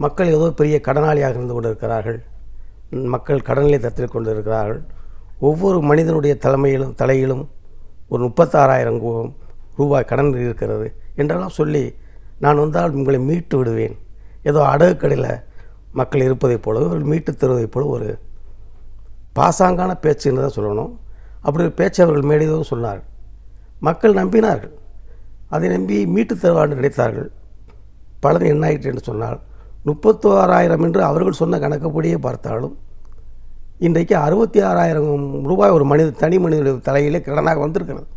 மக்கள் ஏதோ பெரிய கடனாளியாக இருந்து கொண்டிருக்கிறார்கள், மக்கள் கடனிலே தத்திக் கொண்டிருக்கிறார்கள், ஒவ்வொரு மனிதனுடைய தலையிலும் ஒரு 36,000 ரூபாய் கடன் இருக்கிறது என்றெல்லாம் சொல்லி, நான் வந்தால் உங்களை மீட்டு விடுவேன், ஏதோ அடகு கடையில் மக்கள் இருப்பதைப் போலவோ மீட்டு தருவதைப் போல ஒரு பாசாங்கான பேச்சுன்னு தான் சொல்லணும். அப்படி ஒரு பேச்சு அவர்கள் மேடையதும் சொன்னார். மக்கள் நம்பினார்கள். அதை நம்பி மீட்டு தருவார்கள் நினைத்தார்கள். பலன் என்ன ஆயிற்று என்று சொன்னால், 36,000 என்று அவர்கள் சொன்ன கணக்குப்படியே பார்த்தாலும் இன்றைக்கு 66,000 ரூபாய் ஒரு தனி மனிதனுடைய தலையிலே கடனாக வந்திருக்கிறது.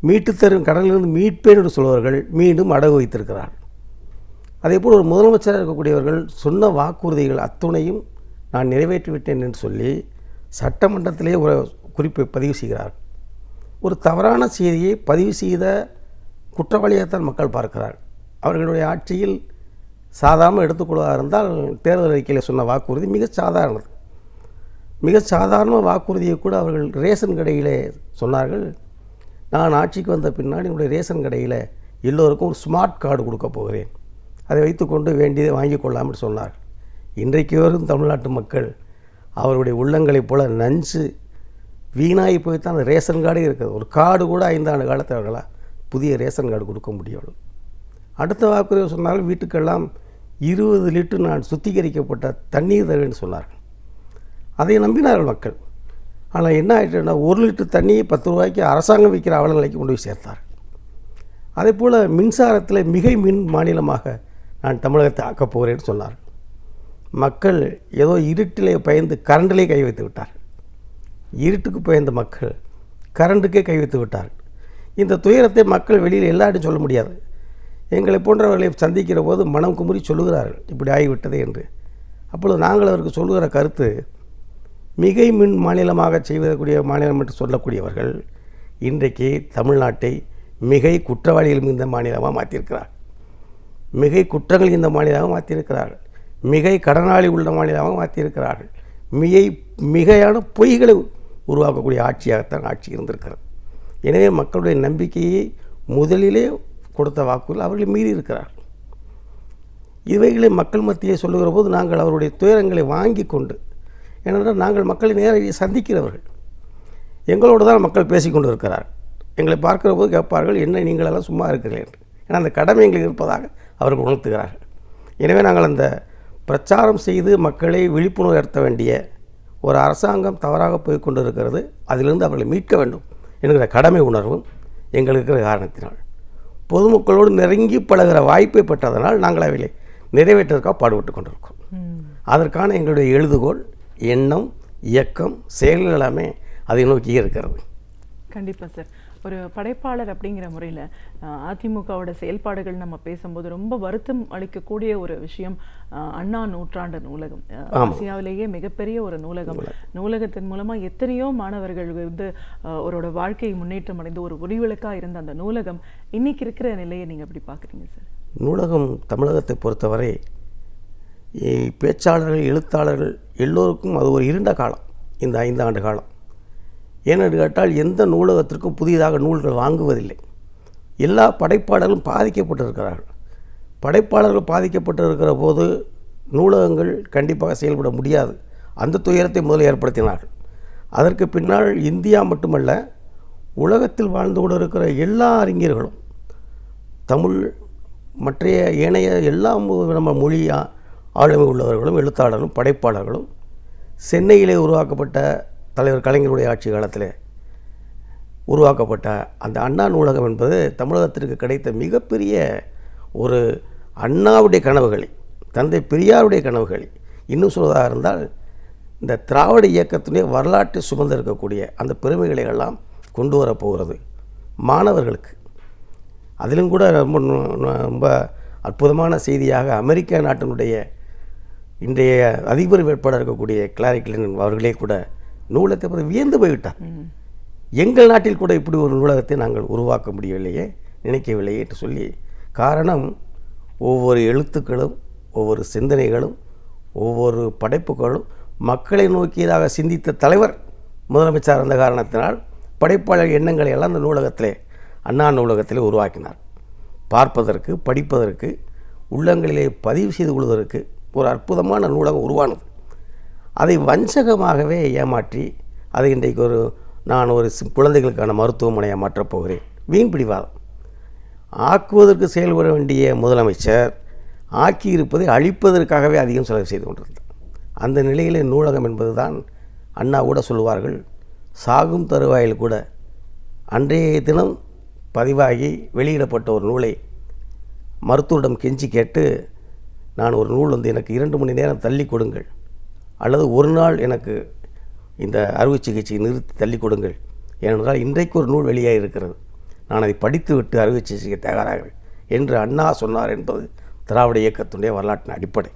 மீட்டு தரும் கடனிலிருந்து மீட்பேன் என்று சொல்பவர்கள் மீண்டும் அடகு வைத்திருக்கிறார்கள். அதேபோல் ஒரு முதலமைச்சராக இருக்கக்கூடியவர்கள் சொன்ன வாக்குறுதிகள் அத்துணையும் நான் நிறைவேற்றிவிட்டேன் என்று சொல்லி சட்டமன்றத்திலே ஒரு குறிப்பை பதிவு செய்கிறார்கள். ஒரு தவறான செய்தியை பதிவு செய்த குற்றவாளியாகத்தான் மக்கள் பார்க்கிறார்கள். அவர்களுடைய ஆட்சியில் சாதாரண எடுத்துக்கொள்வதாக இருந்தால் தேர்தல் அறிக்கையில் சொன்ன வாக்குறுதி மிக சாதாரண வாக்குறுதியை கூட அவர்கள் ரேஷன் கடையிலே சொன்னார்கள். நான் ஆட்சிக்கு வந்த பின்னாடி என்னுடைய ரேஷன் கடையில் எல்லோருக்கும் ஒரு ஸ்மார்ட் கார்டு கொடுக்க போகிறேன், அதை வைத்துக்கொண்டு வேண்டியதை வாங்கி கொள்ளாமல் சொன்னார். இன்றைக்கு வரும் தமிழ்நாட்டு மக்கள் அவருடைய உள்ளங்களைப் போல நஞ்சு வீணாகி போய்த்தான் அந்த ரேஷன் கார்டே இருக்குது. ஒரு கார்டு கூட 5 ஆண்டு காலத்தில் அவர்களால் புதிய ரேஷன் கார்டு கொடுக்க முடியவில்லை. அடுத்த வாக்குறுதி சொன்னாலும் வீட்டுக்கெல்லாம் 20 லிட்டர் நான் சுத்திகரிக்கப்பட்ட தண்ணீர் தருவேன்னு சொன்னார்கள். அதை நம்பினார்கள் மக்கள். ஆனால் என்ன ஆயிடுச்சுன்னா, 1 லிட்டர் தண்ணியை 10 ரூபாய்க்கு அரசாங்கம் விற்கிற அவல நிலைக்கு கொண்டு போய் சேர்த்தார். அதே போல் மின்சாரத்தில் மிகை மின் மாநிலமாக நான் தமிழகத்தை ஆக்கப் போகிறேன்னு சொன்னார். மக்கள் ஏதோ இருட்டிலே பயந்து கரண்டிலே கை வைத்து விட்டார். இருட்டுக்கு பயந்த மக்கள் கரண்டுக்கே கை வைத்து விட்டார்கள். இந்த துயரத்தை மக்கள் வெளியில் எல்லார்ட்டும் சொல்ல முடியாது. எங்களை போன்றவர்களை சந்திக்கிற போது மனம் குமுறி சொல்லுகிறார்கள், இப்படி ஆகிவிட்டது என்று. அப்பொழுது நாங்கள் அவருக்கு சொல்லுகிற கருத்து, மிகை மின் மாநிலமாக செய்வதற்குரிய மாநிலம் என்று சொல்லக்கூடியவர்கள் இன்றைக்கு தமிழ்நாட்டை மிகை குற்றவாளிகள் மிகுந்த மாநிலமாக மாற்றியிருக்கிறார். மிகை குற்றங்கள் இந்த மாநிலமாக மாற்றியிருக்கிறார்கள். மிகை கடனாளி உள்ள மாநிலமாக மாற்றியிருக்கிறார்கள். மிகையான பொய்களை உருவாக்கக்கூடிய ஆட்சியாகத்தான் ஆட்சி இருந்திருக்கிறது. எனவே மக்களுடைய நம்பிக்கையை முதலிலே கொடுத்த வாக்குகள் அவர்கள் மீறி இருக்கிறார்கள். இவைகளை மக்கள் மத்தியே சொல்லுகிற போது நாங்கள் அவருடைய துயரங்களை வாங்கி கொண்டு, ஏனென்றால் நாங்கள் மக்களை நேரடியாக சந்திக்கிறவர்கள், எங்களோடு தான் மக்கள் பேசிக்கொண்டு இருக்கிறார். எங்களை பார்க்கிற போது கேட்பார்கள், என்ன நீங்களெல்லாம் சும்மா இருக்கிறீர்கள் என்று. ஏன்னா அந்த கடமை எங்களுக்கு இருப்பதாக அவர்கள் உணர்த்துகிறார்கள். எனவே நாங்கள் அந்த பிரச்சாரம் செய்து மக்களை விழிப்புணர்வு ஏற்ற வேண்டிய ஒரு அரசாங்கம் தவறாக போய் கொண்டு இருக்கிறது, அதிலிருந்து அவர்களை மீட்க வேண்டும் என்கிற கடமை உணர்வும் எங்களுக்கு இருக்கிற காரணத்தினால், பொதுமக்களோடு நெருங்கி பழகிற வாய்ப்பை பெற்றதனால் நாங்கள் அவைகளை நிறைவேற்றுவதற்காக பாடுபட்டு கொண்டிருக்கோம். அதற்கான எங்களுடைய எழுதுகோள், எண்ணம், இயக்கம், செயல்கள் எல்லாமே அதை நோக்கி இருக்கிறது. கண்டிப்பாக சார். ஒரு படைப்பாளர் அப்படிங்கிற முறையில் அதிமுகவோட செயல்பாடுகள் நம்ம பேசும்போது ரொம்ப வருத்தம் அளிக்கக்கூடிய ஒரு விஷயம் அண்ணா நூற்றாண்டு நூலகம். ஆசியாவிலேயே மிகப்பெரிய ஒரு நூலகம். நூலகத்தின் மூலமாக எத்தனையோ மாணவர்கள் வந்து அவரோட வாழ்க்கை முன்னேற்றம் அடைந்து ஒரு ஒளிவிளக்காக இருந்த அந்த நூலகம் இன்னைக்கு இருக்கிற நிலையை நீங்கள் எப்படி பார்க்குறீங்க சார்? நூலகம் தமிழகத்தை பொறுத்தவரை பேச்சாளர்கள், எழுத்தாளர்கள் எல்லோருக்கும் அது ஒரு இருண்ட காலம், இந்த 5 ஆண்டு காலம். ஏனென்று கேட்டால் எந்த நூலகத்திற்கும் புதிதாக நூல்கள் வாங்குவதில்லை. எல்லா படைப்பாளர்களும் பாதிக்கப்பட்டிருக்கிறார்கள். படைப்பாளர்கள் பாதிக்கப்பட்டிருக்கிற போது நூலகங்கள் கண்டிப்பாக செயல்பட முடியாது. அந்த துயரத்தை முதலில் ஏற்படுத்தினார்கள். அதற்கு பின்னால் இந்தியா மட்டுமல்ல, உலகத்தில் வாழ்ந்து கொண்டு இருக்கிற எல்லா அறிஞர்களும், தமிழ் மற்றைய ஏனைய எல்லா நம்ம மொழி ஆளுமை உள்ளவர்களும் எழுத்தாளர்களும் படைப்பாளர்களும் சென்னையிலே உருவாக்கப்பட்ட தலைவர் கலைஞருடைய ஆட்சி காலத்தில் உருவாக்கப்பட்ட அந்த அண்ணா நூலகம் என்பது தமிழகத்திற்கு கிடைத்த மிகப்பெரிய ஒரு அண்ணாவுடைய கனவுகளை, தந்தை பெரியாருடைய கனவுகளை, இன்னும் சொல்வதாக இருந்தால் இந்த திராவிட இயக்கத்தினுடைய வரலாற்றை சுமந்திருக்கக்கூடிய அந்த பெருமைகளை எல்லாம் கொண்டு வரப்போகிறது மாணவர்களுக்கு. அதிலும் கூட ரொம்ப அற்புதமான செய்தியாக அமெரிக்க நாட்டினுடைய இன்றைய அதிபர் வேட்பாளர் இருக்கக்கூடிய கிளாரி கிளின் அவர்களே கூட நூலகத்தை பற்றி வியந்து போய்விட்டார். எங்கள் நாட்டில் கூட இப்படி ஒரு நூலகத்தை நாங்கள் உருவாக்க முடியவில்லையே, நினைக்கவில்லையே என்று சொல்லி. காரணம், ஒவ்வொரு எழுத்துக்களும், ஒவ்வொரு சிந்தனைகளும், ஒவ்வொரு படைப்புகளும் மக்களை நோக்கியதாக சிந்தித்த தலைவர் முதலமைச்சர் இருந்த காரணத்தினால் படைப்பாளர் எண்ணங்களை எல்லாம் அந்த நூலகத்திலே, அண்ணா நூலகத்திலே உருவாக்கினார். பார்ப்பதற்கு, படிப்பதற்கு, உள்ளங்களிலே பதிவு செய்து கொள்வதற்கு ஒரு அற்புதமான நூலகம் உருவானது. அதை வஞ்சகமாகவே ஏமாற்றி அதை இன்றைக்கு நான் ஒரு குழந்தைகளுக்கான மருத்துவமனையை மாற்றப் போகிறேன், வீண் பிடிவாதம். ஆக்குவதற்கு செயல்பட வேண்டிய முதலமைச்சர் ஆக்கியிருப்பதை அழிப்பதற்காகவே அதிகம் செலவு செய்து கொண்டிருந்தார். அந்த நிலையிலே நூலகம் என்பது தான், அண்ணா கூட சொல்லுவார்கள், சாகும் தருவாயில் கூட அன்றைய தினம் பதிவாகி வெளியிடப்பட்ட ஒரு நூலை மருத்துவரிடம் கெஞ்சி கேட்டு, நான் ஒரு நூல் எனக்கு 2 மணி நேரம் தள்ளி கொடுங்கள், அல்லது ஒரு நாள் எனக்கு இந்த அறுவை சிகிச்சையை நிறுத்தி தள்ளி கொடுங்கள், ஏனென்றால் இன்றைக்கு ஒரு நூல் வெளியாக இருக்கிறது, நான் அதை படித்துவிட்டு அறுவை சிகிச்சைக்கு தயாராகிறேன் என்று அண்ணா சொன்னார் என்பது திராவிட இயக்கத்துடைய வரலாற்றின் அடிப்படை.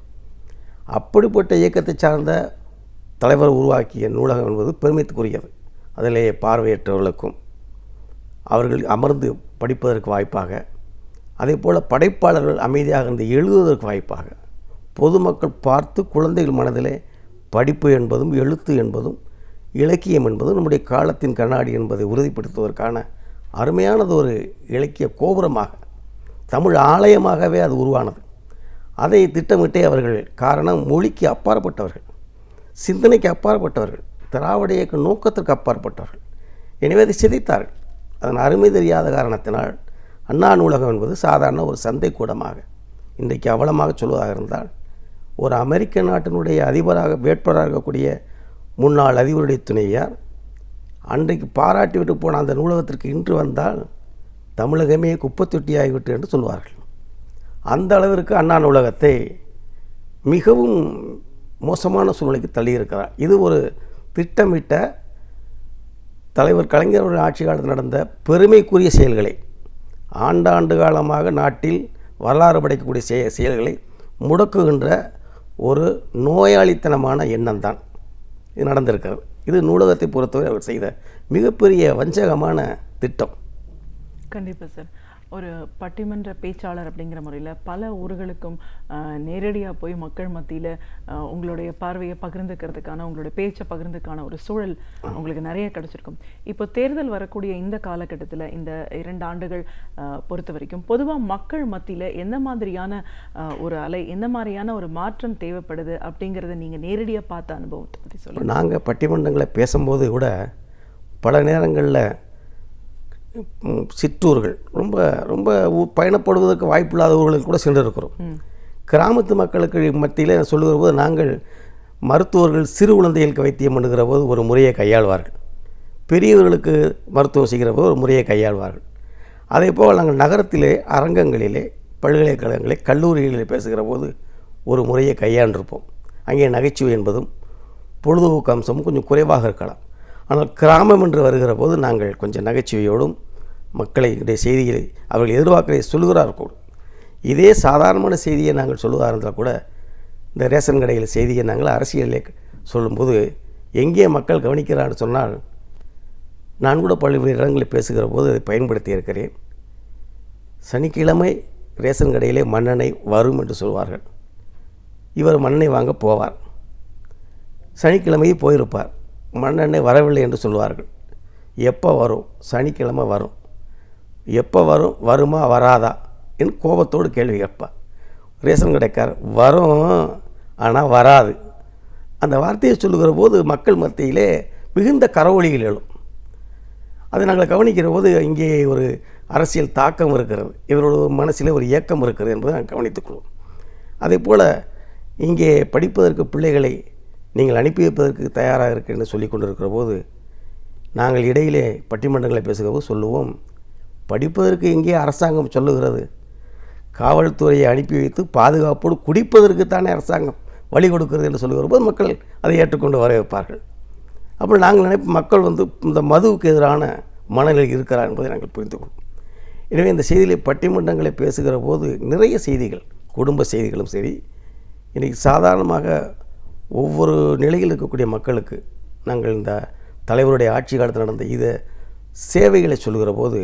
அப்படிப்பட்ட இயக்கத்தை சார்ந்த தலைவர் உருவாக்கிய நூலகம் என்பது பெருமைக்குரியது. அதிலே பார்வையற்றவர்களுக்கும் அவர்கள் அமர்ந்து படிப்பதற்கு வாய்ப்பாக, அதே போல் படைப்பாளர்கள் அமைதியாக இருந்து எழுதுவதற்கு வாய்ப்பாக, பொதுமக்கள் பார்த்து குழந்தைகள் மனதிலே படிப்பு என்பதும் எழுத்து என்பதும் இலக்கியம் என்பதும் நம்முடைய காலத்தின் கண்ணாடி என்பதை உறுதிப்படுத்துவதற்கான அருமையானது ஒரு இலக்கிய கோபுரமாக, தமிழ் ஆலயமாகவே அது உருவானது. அதை திட்டமிட்டே அவர்கள், காரணம் மொழிக்கு அப்பாற்பட்டவர்கள், சிந்தனைக்கு அப்பாற்பட்டவர்கள், திராவிட இயக்க நோக்கத்திற்கு அப்பாற்பட்டவர்கள். எனவே அதை சிதைத்தார்கள். அதன் அருமை தெரியாத காரணத்தினால் அண்ணா நூலகம் என்பது சாதாரண ஒரு சந்தை கூடமாக, இன்றைக்கு அவலமாக சொல்வதாக இருந்தால், ஒரு அமெரிக்க நாட்டினுடைய அதிபராக வேட்பாளராக இருக்கக்கூடிய முன்னாள் அதிபருடைய துணையார் அன்றைக்கு பாராட்டி விட்டு போன அந்த நூலகத்திற்கு இன்று வந்தால் தமிழகமே குப்பத்தொட்டியாகிவிட்டு என்று சொல்வார்கள். அந்த அளவிற்கு அண்ணா நூலகத்தை மிகவும் மோசமான சூழ்நிலைக்கு தள்ளியிருக்கிறார். இது ஒரு திட்டமிட்ட தலைவர் கலைஞர் அவர்கள் ஆட்சி காலத்தில் நடந்த பெருமைக்குரிய செயல்களை, ஆண்டாண்டு காலமாக நாட்டில் வரலாறு படைக்கக்கூடிய செயல்களை முடக்குகின்ற ஒரு நோயாளித்தனமான எண்ணம் தான் இது நடந்திருக்கிறது. இது நூலகத்தை பொறுத்தவரை அவர் செய்த மிகப்பெரிய வஞ்சகமான திட்டம். கண்டிப்பாக சார். ஒரு பட்டிமன்ற பேச்சாளர் அப்படிங்கிற முறையில் பல ஊர்களுக்கும் நேரடியாக போய் மக்கள் மத்தியில் உங்களுடைய பார்வையை பகிர்ந்துக்கிறதுக்கான, உங்களுடைய பேச்சை பகிர்ந்துக்கான ஒரு சூழல் உங்களுக்கு நிறைய கிடச்சிருக்கும். இப்போ தேர்தல் வரக்கூடிய இந்த காலகட்டத்தில், இந்த 2 ஆண்டுகள் பொறுத்த வரைக்கும் பொதுவாக மக்கள் மத்தியில் எந்த மாதிரியான ஒரு அலை, எந்த மாதிரியான ஒரு மாற்றம் தேவைப்படுது அப்படிங்கிறத நீங்கள் நேரடியாக பார்த்த அனுபவத்தை பற்றி சொல்லுங்கள். நாங்கள் பட்டிமன்றங்களை பேசும்போது கூட பல நேரங்களில் சிற்றூர்கள், ரொம்ப ரொம்ப பயணப்படுவதற்கு வாய்ப்பில்லாத ஊர்களுக்கு கூட சென்றிருக்கிறோம். கிராமத்து மக்களுக்கு மத்தியில் சொல்லுகிற போது, நாங்கள் மருத்துவர்கள் சிறு குழந்தைகளுக்கு வைத்தியம் பண்ணுகிற போது ஒரு முறையை கையாள்வார்கள், பெரியவர்களுக்கு மருத்துவம் செய்கிற போது ஒரு முறையை கையாள்வார்கள். அதே போல் நாங்கள் நகரத்திலே, அரங்கங்களிலே, பல்கலைக்கழகங்களே, கல்லூரிகளிலே பேசுகிற போது ஒரு முறையை கையாண்டிருப்போம். அங்கே நகைச்சுவை என்பதும் பொழுதுபோக்கு அம்சமும் கொஞ்சம் குறைவாக இருக்கலாம். ஆனால் கிராமம் என்று வருகிற போது நாங்கள் கொஞ்சம் நகைச்சுவையோடும் மக்களுடைய செய்திகளை அவர்கள் எதிர்பார்க்கிறதை சொல்லுகிறார்கள். இதே சாதாரணமான செய்தியை நாங்கள் சொல்லுவதாக இருந்தால் கூட, இந்த ரேஷன் கடையில் செய்தியை நாங்கள் அரசியலே சொல்லும்போது எங்கே மக்கள் கவனிக்கிறான்னு சொன்னால், நான் கூட பல்வேறு இடங்களில் பேசுகிற போது அதை பயன்படுத்தி இருக்கிறேன். சனிக்கிழமை ரேஷன் கடையிலே மண்ணெண்ணெய் வரும் என்று சொல்வார்கள். இவர் மண்ணெண்ணெய் வாங்க போவார், சனிக்கிழமையே போயிருப்பார், மண்ணெண்ணெய் வரவில்லை என்று சொல்வார்கள். எப்போ வரும்? சனிக்கிழமை வரும். எப்போ வரும்? வருமா வராதா என்று கோபத்தோடு கேள்வி கேட்பார். ரேஷன் கடைக்கார், வரும் ஆனால் வராது. அந்த வார்த்தையை சொல்லுகிற போது மக்கள் மத்தியிலே மிகுந்த கரவொலிகள் எழும். அதை நாங்கள் கவனிக்கிற போது இங்கே ஒரு அரசியல் தாக்கம் இருக்கிறது, இவரோட மனசிலே ஒரு இயக்கம் இருக்கிறது என்பதை நாங்கள் கவனித்துக்கொள்வோம். அதே போல் இங்கே படிப்பதற்கு பிள்ளைகளை நீங்கள் அனுப்பி வைப்பதற்கு தயாராக இருக்குன்னு சொல்லி கொண்டிருக்கிற போது, நாங்கள் இடையிலே பட்டிமன்றங்களை பேசுகிற போது சொல்லுவோம், படிப்பதற்கு எங்கே அரசாங்கம் சொல்லுகிறது, காவல்துறையை அனுப்பி வைத்து பாதுகாப்போடு குடிப்பதற்கு தானே அரசாங்கம் வழி கொடுக்கிறது என்று சொல்லுகிற போது மக்கள் அதை ஏற்றுக்கொண்டு வரவேற்பார்கள். அப்போ நாங்கள் நினைப்போம், மக்கள் இந்த மதுவுக்கு எதிரான மனநிலை இருக்கிறார் என்பதை நாங்கள் புரிந்து கொள்வோம். எனவே இந்த செய்திகளை பட்டிமன்றங்களை பேசுகிற போது நிறைய செய்திகள், குடும்ப செய்திகளும் சரி, இன்றைக்கி சாதாரணமாக ஒவ்வொரு நிலையில் இருக்கக்கூடிய மக்களுக்கு நாங்கள் இந்த தலைவருடைய ஆட்சி காலத்தில் நடந்த இதை சேவைகளை சொல்லுகிற போது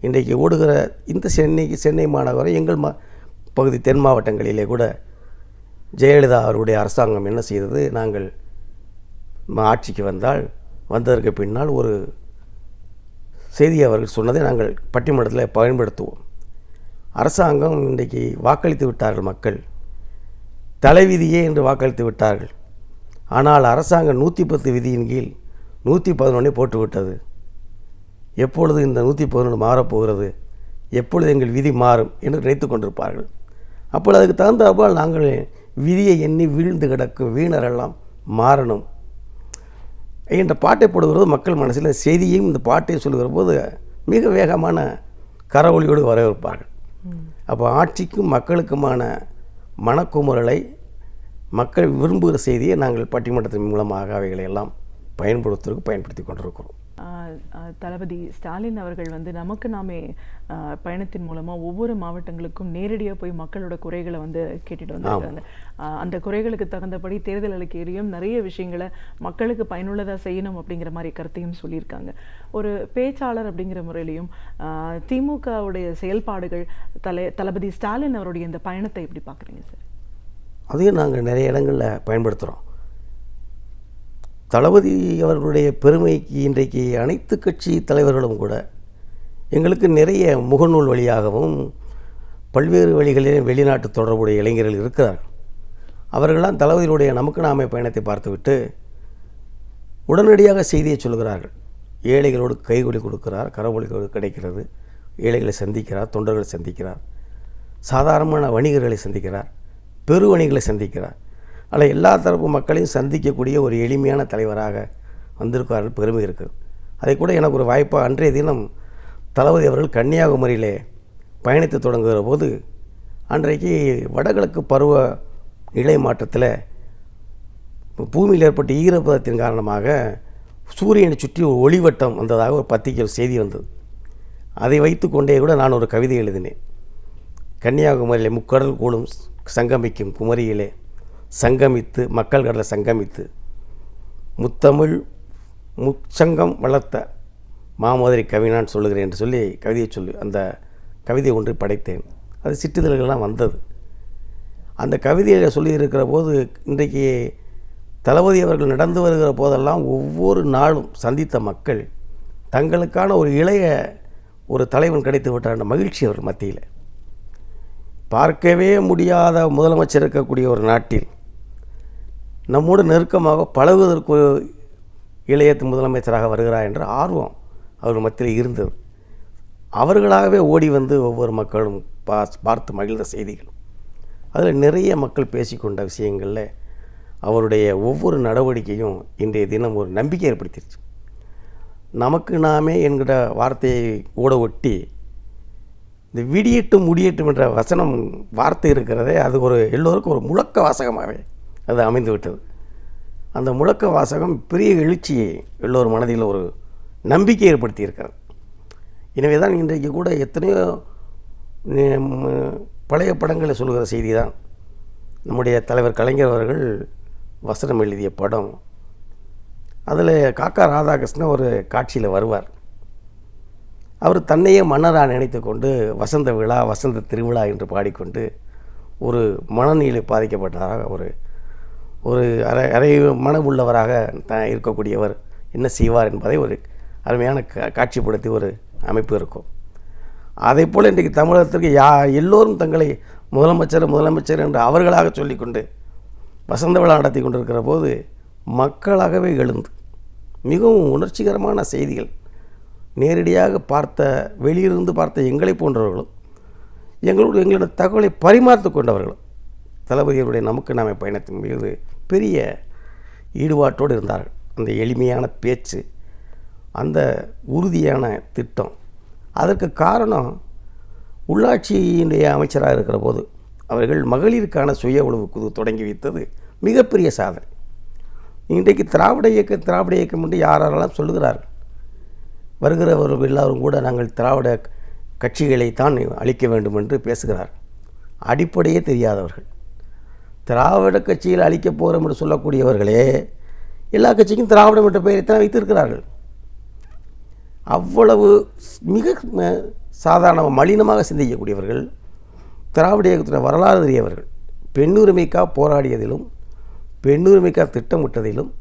இன்றைக்கு ஓடுகிற இந்த சென்னை மாநகரம் எங்கள் பகுதி தென் மாவட்டங்களிலே கூட ஜெயலலிதா அவருடைய அரசாங்கம் என்ன செய்தது, நாங்கள் ஆட்சிக்கு வந்ததற்கு பின்னால் ஒரு செய்தி அவர்கள் சொன்னதை நாங்கள் பட்டிமன்றத்தில் பயன்படுத்துவோம். அரசாங்கம் இன்றைக்கு வாக்களித்து விட்டார்கள், மக்கள் தலைவிதியே என்று வாக்களித்து விட்டார்கள். ஆனால் அரசாங்கம் 110 விதியின் கீழ் 111 போட்டுவிட்டது. எப்பொழுது இந்த 111 மாறப்போகிறது, எப்பொழுது எங்கள் விதி மாறும் என்று நினைத்து கொண்டிருப்பார்கள். அப்பொழுது அதுக்கு தகுந்தால் நாங்கள் விதியை எண்ணி வீழ்ந்து கிடக்கும் வீணரெல்லாம் மாறணும் என்ற பாட்டை போடுகிறது மக்கள் மனசில். செய்தியையும் இந்த பாட்டையும் சொல்லுகிற போது மிக வேகமான கரவொலியோடு வரவேற்பார்கள். அப்போ ஆட்சிக்கும் மக்களுக்குமான மனக்குமுறலை மக்கள் விரும்புகிற செய்தியை நாங்கள் பட்டிமன்றத்தின் மூலமாக அவைகளை எல்லாம் பயன்படுத்தி கொண்டிருக்கிறோம். தளபதி ஸ்டாலின் அவர்கள் வந்து நமக்கு நாமே பயணத்தின் மூலமாக ஒவ்வொரு மாவட்டங்களுக்கும் நேரடியாக போய் மக்களோட குறைகளை வந்து கேட்டுட்டு வந்திருக்காங்க. அந்த குறைகளுக்கு தகுந்தபடி தேர்தல் அறிக்கையிலையும் நிறைய விஷயங்களை மக்களுக்கு பயனுள்ளதாக செய்யணும் அப்படிங்கிற மாதிரி கருத்தையும் சொல்லியிருக்காங்க. ஒரு பேச்சாளர் அப்படிங்கிற முறையிலையும் திமுகவுடைய செயல்பாடுகள் தளபதி ஸ்டாலின் அவருடைய இந்த பயணத்தை எப்படி பார்க்குறீங்க சார்? அதையும் நாங்கள் நிறைய இடங்களில் பயன்படுத்துகிறோம். தளபதி அவர்களுடைய பெருமைக்கு இன்றைக்கு அனைத்து கட்சி தலைவர்களும் கூட எங்களுக்கு நிறைய முகநூல் வழியாகவும் பல்வேறு வழிகளில் வெளிநாட்டு தொடர்புடைய இளைஞர்கள் இருக்கிறார்கள். அவர்களெல்லாம் தளபதியுடைய நமக்கு நாமே பயணத்தை பார்த்துவிட்டு உடனடியாக செய்தியை சொல்கிறார்கள். ஏழைகளோடு கைகொலி கொடுக்கிறார், கரவொலி கிடைக்கிறது, ஏழைகளை சந்திக்கிறார், தொண்டர்களை சந்திக்கிறார், சாதாரணமான வணிகர்களை சந்திக்கிறார், பெரு வணிகர்களை சந்திக்கிறார். அதில் எல்லா தரப்பு மக்களையும் சந்திக்கக்கூடிய ஒரு எளிமையான தலைவராக வந்திருக்கார்கள், பெருமை இருக்குது. அதை கூட எனக்கு ஒரு வாய்ப்பாக அன்றைய தினம் தளபதி அவர்கள் கன்னியாகுமரியிலே பயணித்து தொடங்குகிற போது அன்றைக்கு வடகிழக்கு பருவ நிலை மாற்றத்தில் பூமியில் ஏற்பட்ட ஈரப்பதத்தின் காரணமாக சூரியனை சுற்றி ஒரு ஒளிவட்டம் வந்ததாக ஒரு பத்திரிகை செய்தி வந்தது. அதை வைத்து கொண்டே கூட நான் ஒரு கவிதை எழுதினேன். கன்னியாகுமரியிலே முக்கடல் கூடும் சங்கமிக்கும் குமரியிலே சங்கமித்து மக்கள் கடலை சங்கமித்து முத்தமிழ் முச்சங்கம் வளர்த்த மாமதுரை கவினான் சொல்லுகிறேன் என்று சொல்லி கவிதையை அந்த கவிதை ஒன்றை படைத்தேன். அது சிற்றிதழ்கள்லாம் வந்தது. அந்த கவிதையில் சொல்லியிருக்கிற போது இன்றைக்கு தளபதி அவர்கள் நடந்து வருகிற போதெல்லாம் ஒவ்வொரு நாளும் சந்தித்த மக்கள் தங்களுக்கான ஒரு இளைய ஒரு தலைவன் கிடைத்து விட்டார் என்ற மகிழ்ச்சி அவர் மத்தியில். பார்க்கவே முடியாத முதலமைச்சர் இருக்கக்கூடிய ஒரு நாட்டில் நம்மோடு நெருக்கமாக பழகுவதற்கு இளைய முதலமைச்சராக வருகிறார் என்ற ஆர்வம் அவர் மத்தியில் இருந்தது. அவர்களாகவே ஓடி வந்து ஒவ்வொரு மக்களும் பார்த்து மகிழ்ந்த செய்திகள், அதில் நிறைய மக்கள் பேசிக்கொண்ட விஷயங்களில் அவருடைய ஒவ்வொரு நடவடிக்கையும் இன்றைய தினம் ஒரு நம்பிக்கை ஏற்படுத்திடுச்சு. நமக்கு நாமே என்கிற வார்த்தையை கூட ஒட்டி இந்த விடியட்டும் முடியட்டும் என்ற வசனம் வார்த்தை இருக்கிறதே, அது ஒரு எல்லோருக்கும் ஒரு முழக்க வாசகமாகவே அது அமைந்து விட்டது. அந்த முழக்க வாசகம் பெரிய எழுச்சியை எல்லோர் மனதில் ஒரு நம்பிக்கை ஏற்படுத்தி இருக்கிறது. எனவே தான் இன்றைக்கு கூட எத்தனையோ பழைய படங்களை சொல்லுகிற செய்தி தான். நம்முடைய தலைவர் கலைஞர் அவர்கள் வசனம் எழுதிய படம், அதில் காக்கா ராதாகிருஷ்ணன் ஒரு காட்சியில் வருவார். அவர் தன்னையே மன்னராக நினைத்து கொண்டு வசந்த விழா வசந்த திருவிழா என்று பாடிக்கொண்டு ஒரு மனநிலை பாதிக்கப்பட்டதாக ஒரு அரை மன உள்ளவராக இருக்கக்கூடியவர் என்ன செய்வார் என்பதை ஒரு அருமையான காட்சிப்படுத்தி ஒரு அமைப்பு இருக்கும். அதை போல் இன்றைக்கு தமிழகத்திற்கு எல்லோரும் தங்களை முதலமைச்சர் என்று அவர்களாக சொல்லிக்கொண்டு வசந்த விழா நடத்தி கொண்டிருக்கிற போது மக்களாகவே எழுந்து மிகவும் உணர்ச்சிகரமான செய்திகள் நேரடியாக வெளியிலிருந்து பார்த்த எங்களை போன்றவர்களும் எங்களோட தகவலை பரிமாறித்து கொண்டவர்களும் தளபதியுடைய நமக்கு நாமே பயணத்தின் மீது பெரிய ஈடுபாட்டோடு இருந்தார்கள். அந்த எளிமையான பேச்சு, அந்த உறுதியான திட்டம், அதற்கு காரணம் உள்ளாட்சியினுடைய அமைச்சராக இருக்கிற போது அவர்கள் மகளிருக்கான சுய உழவு குழு தொடங்கி வைத்தது மிகப்பெரிய சாதனை. இன்றைக்கு திராவிட இயக்கம் என்று யாரெல்லாம் சொல்லுகிறார்கள். வருகிறவர்கள் எல்லாரும் கூட நாங்கள் திராவிட கட்சிகளை தான் அழிக்க வேண்டும் என்று பேசுகிறார். அடிப்படையே தெரியாதவர்கள். திராவிட கட்சியில் அளிக்கப் போகிறோம் என்று சொல்லக்கூடியவர்களே எல்லா கட்சிக்கும் திராவிடம் என்ற பெயரைத்தான் வைத்திருக்கிறார்கள். அவ்வளவு மிக சாதாரண மலினமாக சிந்திக்கக்கூடியவர்கள், திராவிட இயக்கத்தின் வரலாறு தெரியவர்கள். பெண்ணுரிமைக்காக போராடியதிலும், பெண்ணுரிமைக்காக திட்டமிட்டதிலும்,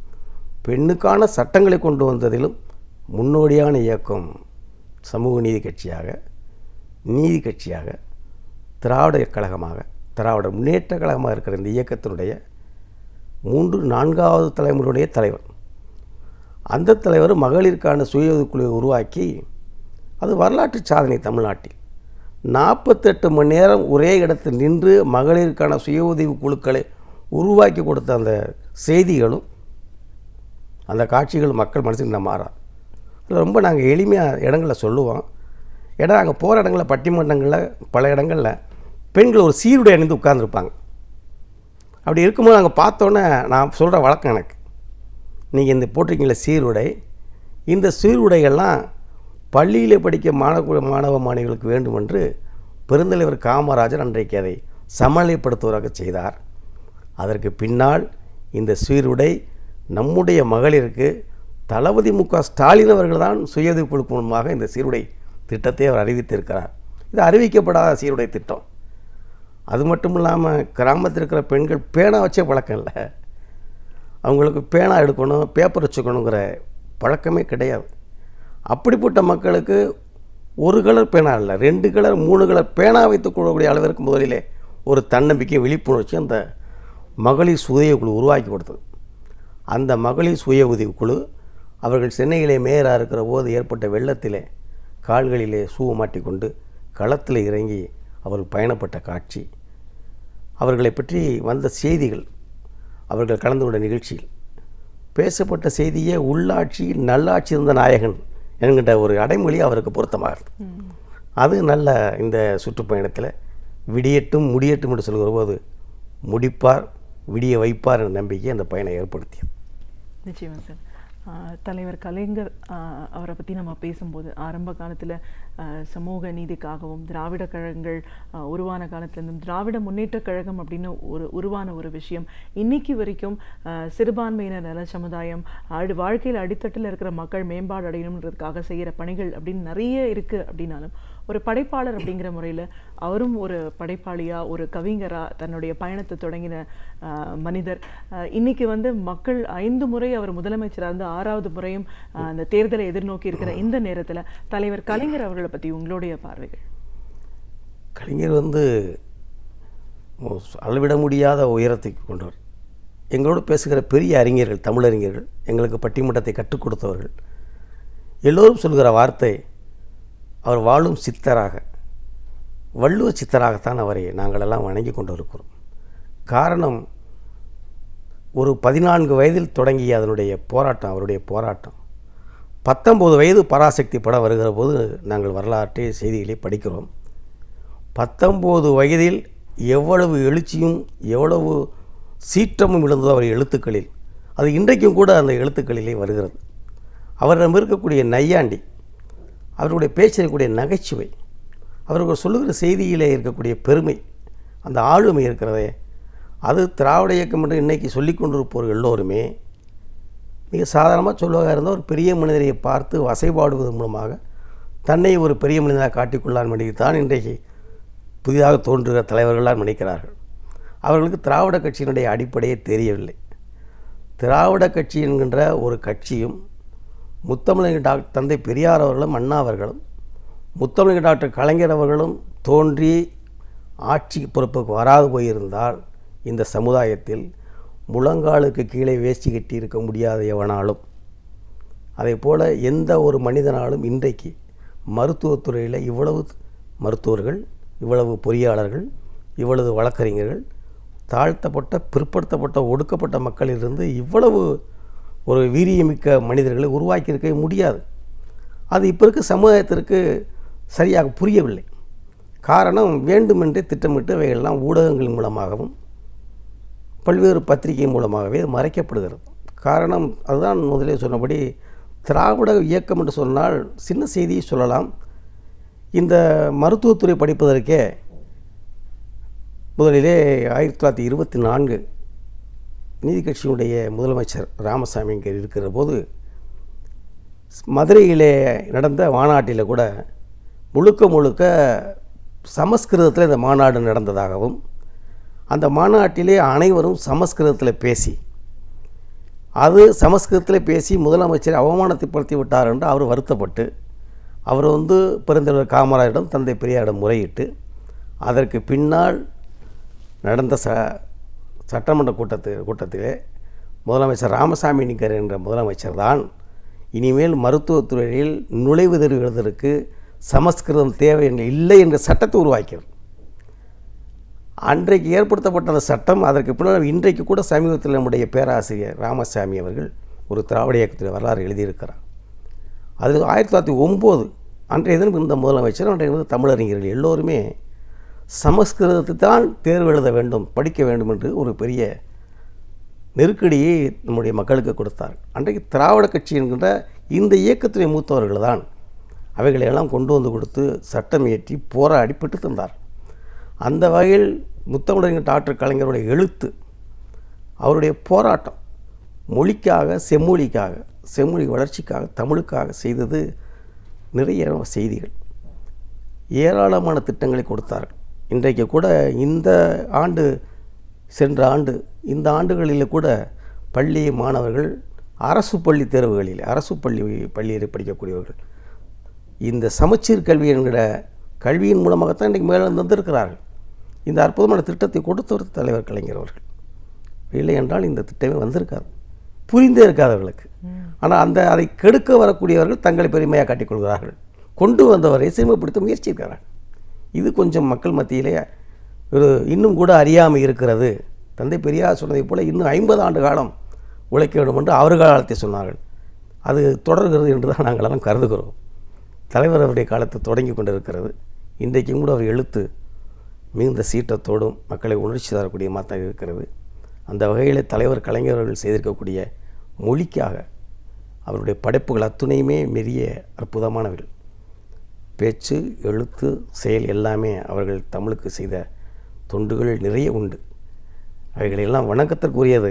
பெண்ணுக்கான சட்டங்களை கொண்டு வந்ததிலும் முன்னோடியான இயக்கம் சமூக நீதி கட்சியாக, நீதி கட்சியாக, திராவிட கழகமாக, திராவிட முன்னேற்ற கழகமாக இருக்கிற இந்த இயக்கத்தினுடைய 3-4வது தலைமுறையுடைய தலைவர். அந்த தலைவர் மகளிருக்கான சுய உதவிக்குழுவை உருவாக்கி, அது வரலாற்று சாதனை. தமிழ்நாட்டில் 48 மணி நேரம் ஒரே இடத்தில் நின்று மகளிருக்கான சுய உதவி குழுக்களை உருவாக்கி கொடுத்த அந்த செய்திகளும் அந்த காட்சிகள் மக்கள் மனசுக்கு இன்னும் மாறாது. அதில் ரொம்ப நாங்கள் எளிமையாக இடங்களில் சொல்லுவோம். ஏன்னா நாங்கள் போகிற இடங்களில், பட்டிமன்றங்களில், பல இடங்களில் பெண்கள் ஒரு சீருடை அணிந்து உட்கார்ந்துருப்பாங்க. அப்படி இருக்கும்போது நாங்கள் பார்த்தோன்னே நான் சொல்கிற வழக்கம் எனக்கு, நீங்கள் இந்த போட்டிருக்கீங்கள சீருடை, இந்த சீருடைகள்லாம் பள்ளியில் படிக்க மாணவ மாணவிகளுக்கு வேண்டும் என்று பெருந்தலைவர் காமராஜர் அன்றைக்கு அதை சமநிலைப்படுத்துவதாக செய்தார். அதற்கு பின்னால் இந்த சீருடை நம்முடைய மகளிருக்கு தளபதி மு.க. ஸ்டாலின் அவர்கள் தான் சுய உதவி குழு மூலமாக இந்த சீருடை திட்டத்தை அவர் அறிவித்திருக்கிறார். இது அறிவிக்கப்படாத சீருடை திட்டம். அது மட்டும் இல்லாமல் கிராமத்தில் இருக்கிற பெண்கள் பேனா வச்சே பழக்கம் இல்லை. அவங்களுக்கு பேனா எடுக்கணும், பேப்பர் வச்சுக்கணுங்கிற பழக்கமே கிடையாது. அப்படிப்பட்ட மக்களுக்கு ஒரு கலர் பேனா இல்லை, 2 கலர் 3 கலர் பேனா வைத்துக் கொள்ளக்கூடிய அளவிற்கு முதலிலே ஒரு தன்னம்பிக்கை, விழிப்புணர்ச்சி அந்த மகளிர் சுய குழு உருவாக்கி கொடுத்தது. அந்த மகளிர் சுய உதவி குழு அவர்கள் சென்னையிலே மேயராக இருக்கிற போது ஏற்பட்ட வெள்ளத்திலே கால்களிலே ஷூ மாட்டிக்கொண்டு களத்தில் இறங்கி அவர்கள் பயணப்பட்ட காட்சி, அவர்களை பற்றி வந்த செய்திகள், அவர்கள் கலந்து கொண்ட நிகழ்ச்சியில் பேசப்பட்ட செய்தியே உள்ளாட்சியில் நல்லாட்சி இருந்த நாயகன் என்கின்ற ஒரு அடைமொழி அவருக்கு பொருத்தமாகிறது. அது நல்ல இந்த சுற்றுப்பயணத்தில் விடியட்டும் முடியட்டும் என்று சொல்கிற போது முடிப்பார், விடிய வைப்பார் என்ற நம்பிக்கை அந்த பயணம் ஏற்படுத்தியது. நிச்சயமாக சார். தலைவர் கலைஞர் அவரை பற்றி நம்ம பேசும்போது ஆரம்ப காலத்தில் சமூக நீதிக்காகவும் திராவிட கழகங்கள் உருவான காலத்திலிருந்தும் திராவிட முன்னேற்ற கழகம் அப்படின்னு உருவான ஒரு விஷயம் இன்னைக்கு வரைக்கும் சிறுபான்மையினர் நல சமுதாயம் வாழ்க்கையில் அடித்தட்டில் இருக்கிற மக்கள் மேம்பாடு அடையணுன்றதுக்காக செய்கிற பணிகள் அப்படின்னு நிறைய இருக்குது. அப்படின்னாலும் ஒரு படைப்பாளர் அப்படிங்கிற முறையில் அவரும் ஒரு படைப்பாளியாக, ஒரு கவிஞராக தன்னுடைய பயணத்தை தொடங்கின மனிதர். இன்னைக்கு மக்கள் 5 முறை அவர் முதலமைச்சராக இருந்து 6வது முறையும் அந்த தேர்தலை எதிர்நோக்கி இருக்கிற இந்த நேரத்தில் தலைவர் கலைஞர் அவர்களை பற்றி உங்களுடைய பார்வைகள்? கலைஞர் அளவிட முடியாத உயரத்துக்கு கொண்டவர். எங்களோடு பேசுகிற பெரிய அறிஞர்கள், தமிழறிஞர்கள், எங்களுக்கு பட்டிமன்றத்தை கற்றுக் கொடுத்தவர்கள் எல்லோரும் சொல்கிற வார்த்தை, அவர் வாழும் சித்தராக, வள்ளுவ சித்தராகத்தான் அவரை நாங்களெல்லாம் வணங்கி கொண்டு இருக்கிறோம். காரணம், ஒரு 14 வயதில் தொடங்கிய அதனுடைய போராட்டம், அவருடைய போராட்டம் 19 வயது பராசக்தி படம் வருகிற போது நாங்கள் வரலாற்றை செய்திகளை படிக்கிறோம். 19 வயதில் எவ்வளவு எழுச்சியும் எவ்வளவு சீற்றமும் விழுந்ததோ அவர் எழுத்துக்களில், அது இன்றைக்கும் கூட அந்த எழுத்துக்களிலே வருகிறது. அவரிடம் இருக்கக்கூடிய நையாண்டி, அவருடைய பேசக்கூடிய நகைச்சுவை, அவர்கள் சொல்லுகிற செய்தியிலே இருக்கக்கூடிய பெருமை, அந்த ஆளுமை இருக்கிறதே, அது திராவிட இயக்கம் என்று இன்றைக்கி சொல்லிக் கொண்டிருப்பவர்கள் எல்லோருமே மிக சாதாரணமாக சொல்லுவாக இருந்தால் ஒரு பெரிய மனிதரை பார்த்து வசைபாடுவதன் மூலமாக தன்னை ஒரு பெரிய மனிதனாக காட்டிக்கொள்ளான் தான் இன்றைக்கு புதிதாக தோன்றுகிற தலைவர்களால் நினைக்கிறார்கள். அவர்களுக்கு திராவிட கட்சியினுடைய அடிப்படையே தெரியவில்லை. திராவிட கட்சி என்கின்ற ஒரு கட்சியும் முத்தமிழர் தந்தை பெரியார் அவர்களும் அண்ணா அவர்களும் முத்தமிழர் டாக்டர் கலைஞர் அவர்களும் தோன்றி ஆட்சி பொறுப்புக்கு வராது போயிருந்தால் இந்த சமுதாயத்தில் முழங்காலுக்கு கீழே வேஷ்டி கட்டி இருக்க முடியாத எவனாலும், அதே போல் எந்த ஒரு மனிதனாலும் இன்றைக்கு மருத்துவத்துறையில் இவ்வளவு மருத்துவர்கள், இவ்வளவு பொறியாளர்கள், இவ்வளவு வழக்கறிஞர்கள், தாழ்த்தப்பட்ட பிற்படுத்தப்பட்ட ஒடுக்கப்பட்ட மக்களிலிருந்து இவ்வளவு ஒரு வீரியமிக்க மனிதர்களை உருவாக்கியிருக்கவே முடியாது. அது இப்போ இருக்க சமுதாயத்திற்கு சரியாக புரியவில்லை. காரணம், வேண்டுமென்றே திட்டமிட்டு அவைகளெல்லாம் ஊடகங்கள் மூலமாகவும் பல்வேறு பத்திரிகை மூலமாகவே மறைக்கப்படுகிறது. காரணம், அதுதான் முதலே சொன்னபடி திராவிட இயக்கம் என்று சொன்னால் சின்ன செய்தியை சொல்லலாம். இந்த மருத்துவத்துறை படிப்பதற்கே முதலிலே 1924 நீதி கட்சியினுடைய முதலமைச்சர் ராமசாமி இங்கே இருக்கிற போது மதுரையிலே நடந்த மாநாட்டில் கூட முழுக்க சமஸ்கிருதத்தில் இந்த மாநாடு நடந்ததாகவும் அந்த மாநாட்டிலே அனைவரும் சமஸ்கிருதத்தில் பேசி சமஸ்கிருதத்தில் பேசி முதலமைச்சரை அவமானத்தைப்படுத்தி விட்டார் என்று அவர் வருத்தப்பட்டு அவர் பெருந்தலைவர் காமராஜரிடம் தந்தை பெரியாரிடம் முறையிட்டு அதற்கு பின்னால் நடந்த சட்டமன்ற கூட்டத்திலே முதலமைச்சர் ராமசாமி நிகர் என்ற முதலமைச்சர் தான் இனிமேல் மருத்துவத்துறையில் நுழைவுதேர்வு எழுதுவதற்கு சமஸ்கிருதம் தேவை இல்லை என்ற சட்டத்தை உருவாக்கியது. அன்றைக்கு ஏற்படுத்தப்பட்ட அந்த சட்டம் அதற்கு பின்னால் இன்றைக்கு கூட சமீபத்தில் நம்முடைய பேராசிரியர் ராமசாமி அவர்கள் ஒரு திராவிட இயக்கத்தில் வரலாறு எழுதியிருக்கிறார். அது 1909 அன்றைய தினம் இருந்த முதலமைச்சர் அன்றைய இருந்த தமிழறிஞர்கள் எல்லோருமே சமஸ்கிருதத்தை தான் தேர்வு எழுத வேண்டும், படிக்க வேண்டும் என்று ஒரு பெரிய நெருக்கடியை நம்முடைய மக்களுக்கு கொடுத்தார். அன்றைக்கு திராவிட கட்சி என்கின்ற இந்த இயக்கத்துடைய மூத்தவர்கள் தான் அவைகளையெல்லாம் கொண்டு வந்து கொடுத்து சட்டம் இயற்றி போராடி பெற்று தந்தார். அந்த வகையில் முத்தமிழறிஞர் டாக்டர் கலைஞருடைய எழுத்து, அவருடைய போராட்டம் மொழிக்காக, செம்மொழி வளர்ச்சிக்காக, தமிழுக்காக செய்தது நிறைய செய்திகள், ஏராளமான திட்டங்களை கொடுத்தார்கள். இன்றைக்கு கூட சென்ற ஆண்டு இந்த ஆண்டுகளில் கூட பள்ளி மாணவர்கள் அரசு பள்ளி தேர்வுகளில் பள்ளியில் படிக்கக்கூடியவர்கள் இந்த சமச்சீர் கல்வி என்கிற கல்வியின் மூலமாகத்தான் இன்றைக்கு மேலே வந்திருக்கிறார்கள். இந்த அற்புதமான திட்டத்தை கொடுத்தவர் தலைவர் கலைஞர் அவர்கள். இல்லை என்றால் இந்த திட்டமே வந்திருக்காது, புரிந்தே இருக்காதவர்களுக்கு. ஆனால் அதை கெடுக்க வரக்கூடியவர்கள் தங்களை பெருமையாக காட்டிக்கொள்கிறார்கள். கொண்டு வந்தவரை சிறுமைப்படுத்த முயற்சி இருக்கிறார்கள். இது கொஞ்சம் மக்கள் மத்தியிலே இன்னும் கூட அறியாமல் இருக்கிறது. தந்தை பெரியார் சொன்னதை போல் இன்னும் 50 ஆண்டு காலம் உழைக்க வேண்டும் என்று அவர்கள் காலத்தை சொன்னார்கள். அது தொடர்கிறது என்று தான் நாங்களெல்லாம் கருதுகிறோம். தலைவர் அவருடைய காலத்தை தொடங்கி கொண்டிருக்கிறது. இன்றைக்கும் கூட அவர் எழுத்து மிகுந்த சீற்றத்தோடும் மக்களை உணர்ச்சி தரக்கூடிய மாதிரி இருக்கிறது. அந்த வகையில் தலைவர் கலைஞர்கள் செய்திருக்கக்கூடிய மொழிக்காக அவருடைய படைப்புகள் அத்துணையுமே பெரிய அற்புதமானவர்கள். பேச்சு, எழுத்து, செயல் எல்லாமே அவர்கள் தமிழுக்கு செய்த தொண்டுகள் நிறைய உண்டு. அவைகளெல்லாம் வணக்கத்திற்குரியது.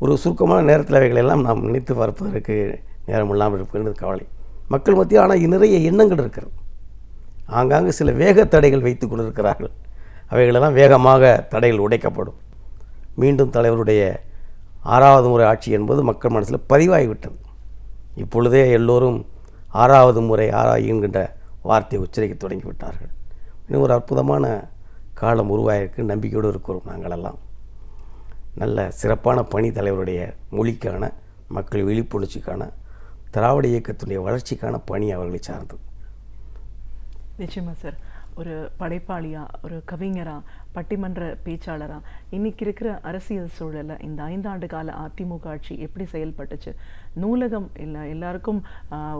ஒரு சுருக்கமான நேரத்தில் அவைகளெல்லாம் நாம் நினைத்து பார்ப்பதற்கு நேரம் இல்லாமல் இருப்பது கவலை. மக்கள் மத்தியில் ஆனால் நிறைய எண்ணங்கள் இருக்கிறது. ஆங்காங்கு சில வேக தடைகள் வைத்து கொண்டிருக்கிறார்கள். அவைகளெல்லாம் வேகமாக தடைகள் உடைக்கப்படும். மீண்டும் தலைவருடைய 6வது முறை ஆட்சி என்பது மக்கள் மனசில் பதிவாகிவிட்டது. இப்பொழுதே எல்லோரும் 6வது முறை என்கின்ற வார்த்தையை உச்சரிக்க தொடங்கிவிட்டார்கள். இன்னும் ஒரு அற்புதமான காலம் உருவாகிருக்கு. நம்பிக்கையோடு இருக்கிறோம். நாங்களெல்லாம் நல்ல சிறப்பான பணி தலைவருடைய மொழிக்கான, மக்கள் விழிப்புணர்ச்சிக்கான, திராவிட இயக்கத்துடைய வளர்ச்சிக்கான பணி அவர்களை சார்ந்தது. நிச்சயமாக சார். ஒரு படைப்பாளியாக, ஒரு கவிஞராக, பட்டிமன்ற பேச்சாளராக இன்றைக்கி இருக்கிற அரசியல் சூழலில் இந்த 5 ஆண்டு கால அதிமுக ஆட்சி எப்படி செயல்பட்டுச்சு? நூலகம் இல்லை, எல்லாருக்கும்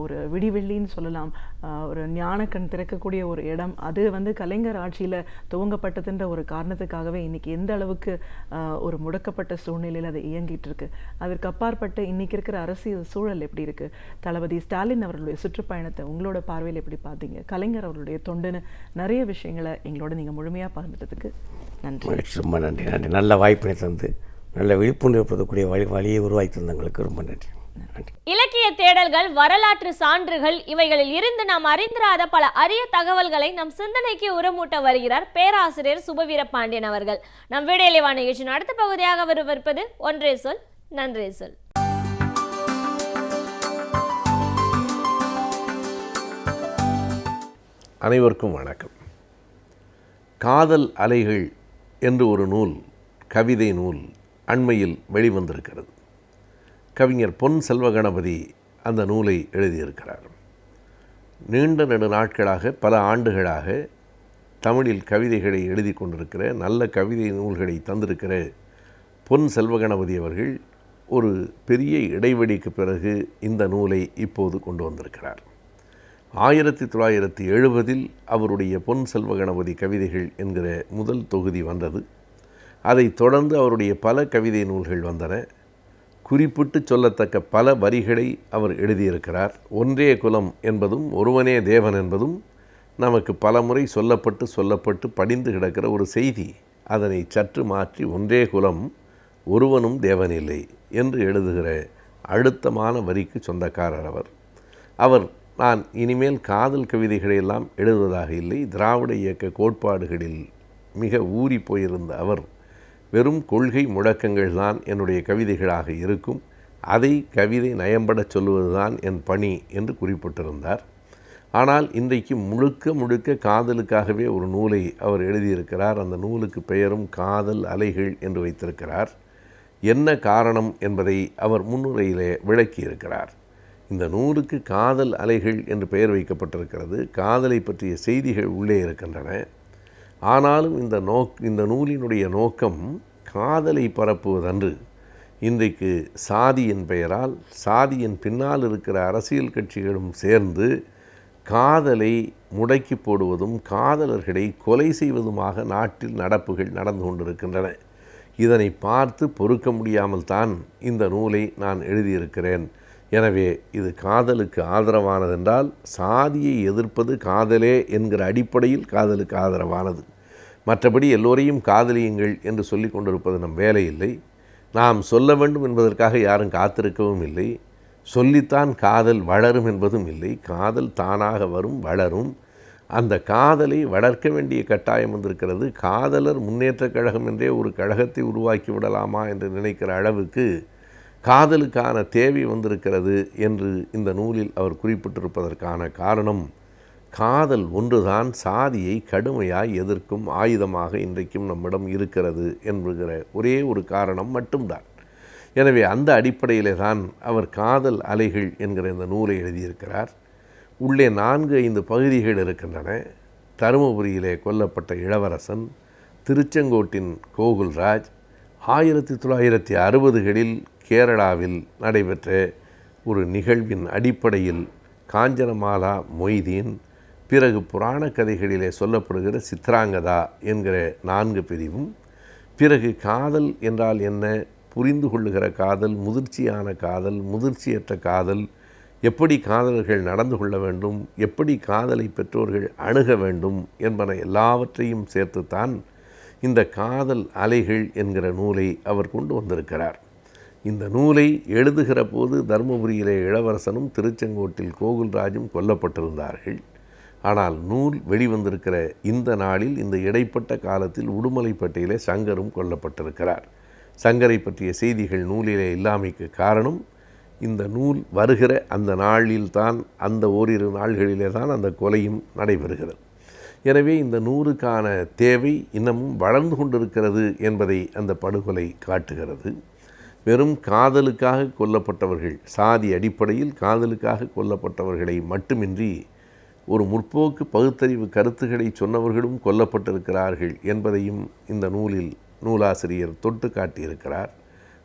ஒரு விடிவெள்ளின்னு சொல்லலாம், ஒரு ஞானக்கண் திறக்கக்கூடிய ஒரு இடம். அது கலைஞர் ஆட்சியில் துவங்கப்பட்டதுன்ற ஒரு காரணத்துக்காகவே இன்றைக்கி எந்த அளவுக்கு ஒரு முடக்கப்பட்ட சூழ்நிலையில் அது இயங்கிட்டு இருக்கு. அதற்கு அப்பாற்பட்டு இன்றைக்கி இருக்கிற அரசியல் சூழல் எப்படி இருக்குது? தளபதி ஸ்டாலின் அவர்களுடைய சுற்றுப்பயணத்தை உங்களோட பார்வையில் எப்படி பார்த்தீங்க? கலைஞர் அவர்களுடைய தொண்டுன்னு நிறைய விஷயங்களை எங்களோட நீங்கள் முழுமையாக பகிர்ந்ததுக்கு நன்றி. ரொம்ப நன்றி. நல்ல வாய்ப்பினை தந்து நல்ல விழிப்புணர்வு வழியை உருவாக்கி தந்தவங்களுக்கு ரொம்ப நன்றி. இலக்கிய தேடல்கள், வரலாற்று சான்றுகள், இவைகளில் இருந்து நாம் அறிந்திராத பல அரிய தகவல்களை நம் சிந்தனைக்கு உரமூட்ட வருகிறார் பேராசிரியர் சுபவீர பாண்டியன் அவர்கள். நம் வீடியோவான நிகழ்ச்சியின் அடுத்த பகுதியாக வரவிருப்பது ஒன்றே சொல் நன்றே சொல். அனைவருக்கும் வணக்கம். காதல் அலைகள் என்று ஒரு நூல், கவிதை நூல் அண்மையில் வெளிவந்திருக்கிறது. கவிஞர் பொன் செல்வகணபதி அந்த நூலை எழுதியிருக்கிறார். நீண்ட நெடு நாட்களாக, பல ஆண்டுகளாக தமிழில் கவிதைகளை எழுதி கொண்டிருக்கிற, நல்ல கவிதை நூல்களை தந்திருக்கிற பொன் செல்வகணபதி அவர்கள் ஒரு பெரிய இடைவெளிக்கு பிறகு இந்த நூலை இப்போது கொண்டு வந்திருக்கிறார். 1970 அவருடைய பொன் செல்வகணபதி கவிதைகள் என்கிற முதல் தொகுதி வந்தது. அதைத் தொடர்ந்து அவருடைய பல கவிதை நூல்கள் வந்தன. குறிப்பிட்டு சொல்லத்தக்க பல வரிகளை அவர் எழுதியிருக்கிறார். ஒன்றே குலம் என்பதும் ஒருவனே தேவன் என்பதும் நமக்கு பல முறை சொல்லப்பட்டு படிந்து கிடக்கிற ஒரு செய்தி அதனை சற்று மாற்றி ஒன்றே குலம் ஒருவனும் தேவனில்லை என்று எழுதுகிற அழுத்தமான வரிக்கு சொந்தக்காரர் அவர் நான் இனிமேல் காதல் கவிதைகளையெல்லாம் எழுதுவதாக இல்லை, திராவிட இயக்க கோட்பாடுகளில் மிக ஊறி போயிருந்த அவர் வெறும் கொள்கை முழக்கங்கள் தான் என்னுடைய கவிதைகளாக இருக்கும், அதை கவிதை நயம்பட சொல்லுவதுதான் என் பணி என்று குறிப்பிட்டிருந்தார். ஆனால் இன்றைக்கு முழுக்க காதலுக்காகவே ஒரு நூலை அவர் எழுதியிருக்கிறார். அந்த நூலுக்கு பெயரும் காதல் அலைகள் என்று வைத்திருக்கிறார். என்ன காரணம் என்பதை அவர் முன்னுரையிலே விளக்கியிருக்கிறார். இந்த நூலுக்கு காதல் அலைகள் என்று பெயர் வைக்கப்பட்டிருக்கிறது. காதலை பற்றிய செய்திகள் உள்ளே இருக்கின்றன. ஆனாலும் இந்த நூலினுடைய நோக்கம் காதலை பரப்புவதன்று. இன்றைக்கு சாதியின் பெயரால், சாதியின் பின்னால் இருக்கிற அரசியல் கட்சிகளும் சேர்ந்து காதலை முடக்கி போடுவதும் காதலர்களை கொலை செய்வதுமாக நாட்டில் நடப்புகள் நடந்து கொண்டிருக்கின்றன. இதனை பார்த்து பொறுக்க முடியாமல் தான் இந்த நூலை நான் எழுதியிருக்கிறேன். எனவே இது காதலுக்கு ஆதரவானதென்றால் சாதியை எதிர்ப்பது காதலே என்கிற அடிப்படையில் காதலுக்கு ஆதரவானது. மற்றபடி எல்லோரையும் காதலியுங்கள் என்று சொல்லி கொண்டிருப்பது நம் வேலை இல்லை. நாம் சொல்ல வேண்டும் என்பதற்காக யாரும் காத்திருக்கவும் இல்லை. சொல்லித்தான் காதல் வளரும் என்பதும் இல்லை. காதல் தானாக வரும், வளரும். அந்த காதலை வளர்க்க வேண்டிய கட்டாயம் வந்திருக்கிறது. காதலர் முன்னேற்றக் கழகம் என்றே ஒரு கழகத்தை உருவாக்கி விடலாமா என்று நினைக்கிற அளவுக்கு காதலுக்கான தேவை வந்திருக்கிறது என்று இந்த நூலில் அவர் குறிப்பிட்டிருப்பதற்கான காரணம், காதல் ஒன்றுதான் சாதியை கடுமையாய் எதிர்க்கும் ஆயுதமாக இன்றைக்கும் நம்மிடம் இருக்கிறது என்கிற ஒரே ஒரு காரணம் மட்டும்தான். எனவே அந்த அடிப்படையிலே தான் அவர் காதல் அலைகள் என்கிற இந்த நூலை எழுதியிருக்கிறார். உள்ளே 4-5 பகுதிகள் இருக்கின்றன. தருமபுரியிலே கொல்லப்பட்ட இளவரசன், திருச்செங்கோட்டின் கோகுல்ராஜ், 1960களில் கேரளாவில் நடைபெற்ற ஒரு நிகழ்வின் அடிப்படையில் காஞ்சனமாலா மொய்தீன், பிறகு புராண கதைகளிலே சொல்லப்படுகிற சித்ராங்கதா என்கிற 4 பிரிவும், பிறகு காதல் என்றால் என்ன, புரிந்து கொள்ளுகிற காதல், முதிர்ச்சியான காதல், முதிர்ச்சியற்ற காதல், எப்படி காதலர்கள் நடந்து கொள்ள வேண்டும், எப்படி காதலை பெற்றோர்கள் அணுக வேண்டும் என்பன எல்லாவற்றையும் சேர்த்துத்தான் இந்த காதல் அலைகள் என்கிற நூலை அவர் கொண்டு வந்திருக்கிறார். இந்த நூலை எழுதுகிற போது தருமபுரியிலே இளவரசனும் திருச்செங்கோட்டில் கோகுல்ராஜும் கொல்லப்பட்டிருந்தார்கள். ஆனால் நூல் வெளிவந்திருக்கிற இந்த நாளில், இந்த இடைப்பட்ட காலத்தில் உடுமலைப்பேட்டையிலே சங்கரும் கொல்லப்பட்டிருக்கிறார். சங்கரை பற்றிய செய்திகள் நூலிலே இல்லாமைக்கு காரணம், இந்த நூல் வருகிற அந்த நாளில்தான், அந்த ஓரிரு நாள்களிலே தான் அந்த கொலையும் நடைபெறுகிறது. எனவே இந்த நூலுக்கான தேவை இன்னமும் வளர்ந்து கொண்டிருக்கிறது என்பதை அந்த படுகொலை காட்டுகிறது. வெறும் காதலுக்காக கொல்லப்பட்டவர்கள், சாதி அடிப்படையில் காதலுக்காக கொல்லப்பட்டவர்களை மட்டுமின்றி ஒரு முற்போக்கு பகுத்தறிவு கருத்துக்களை சொன்னவர்களும் கொல்லப்பட்டிருக்கிறார்கள் என்பதையும் இந்த நூலில் நூலாசிரியர் தொட்டு காட்டியிருக்கிறார்.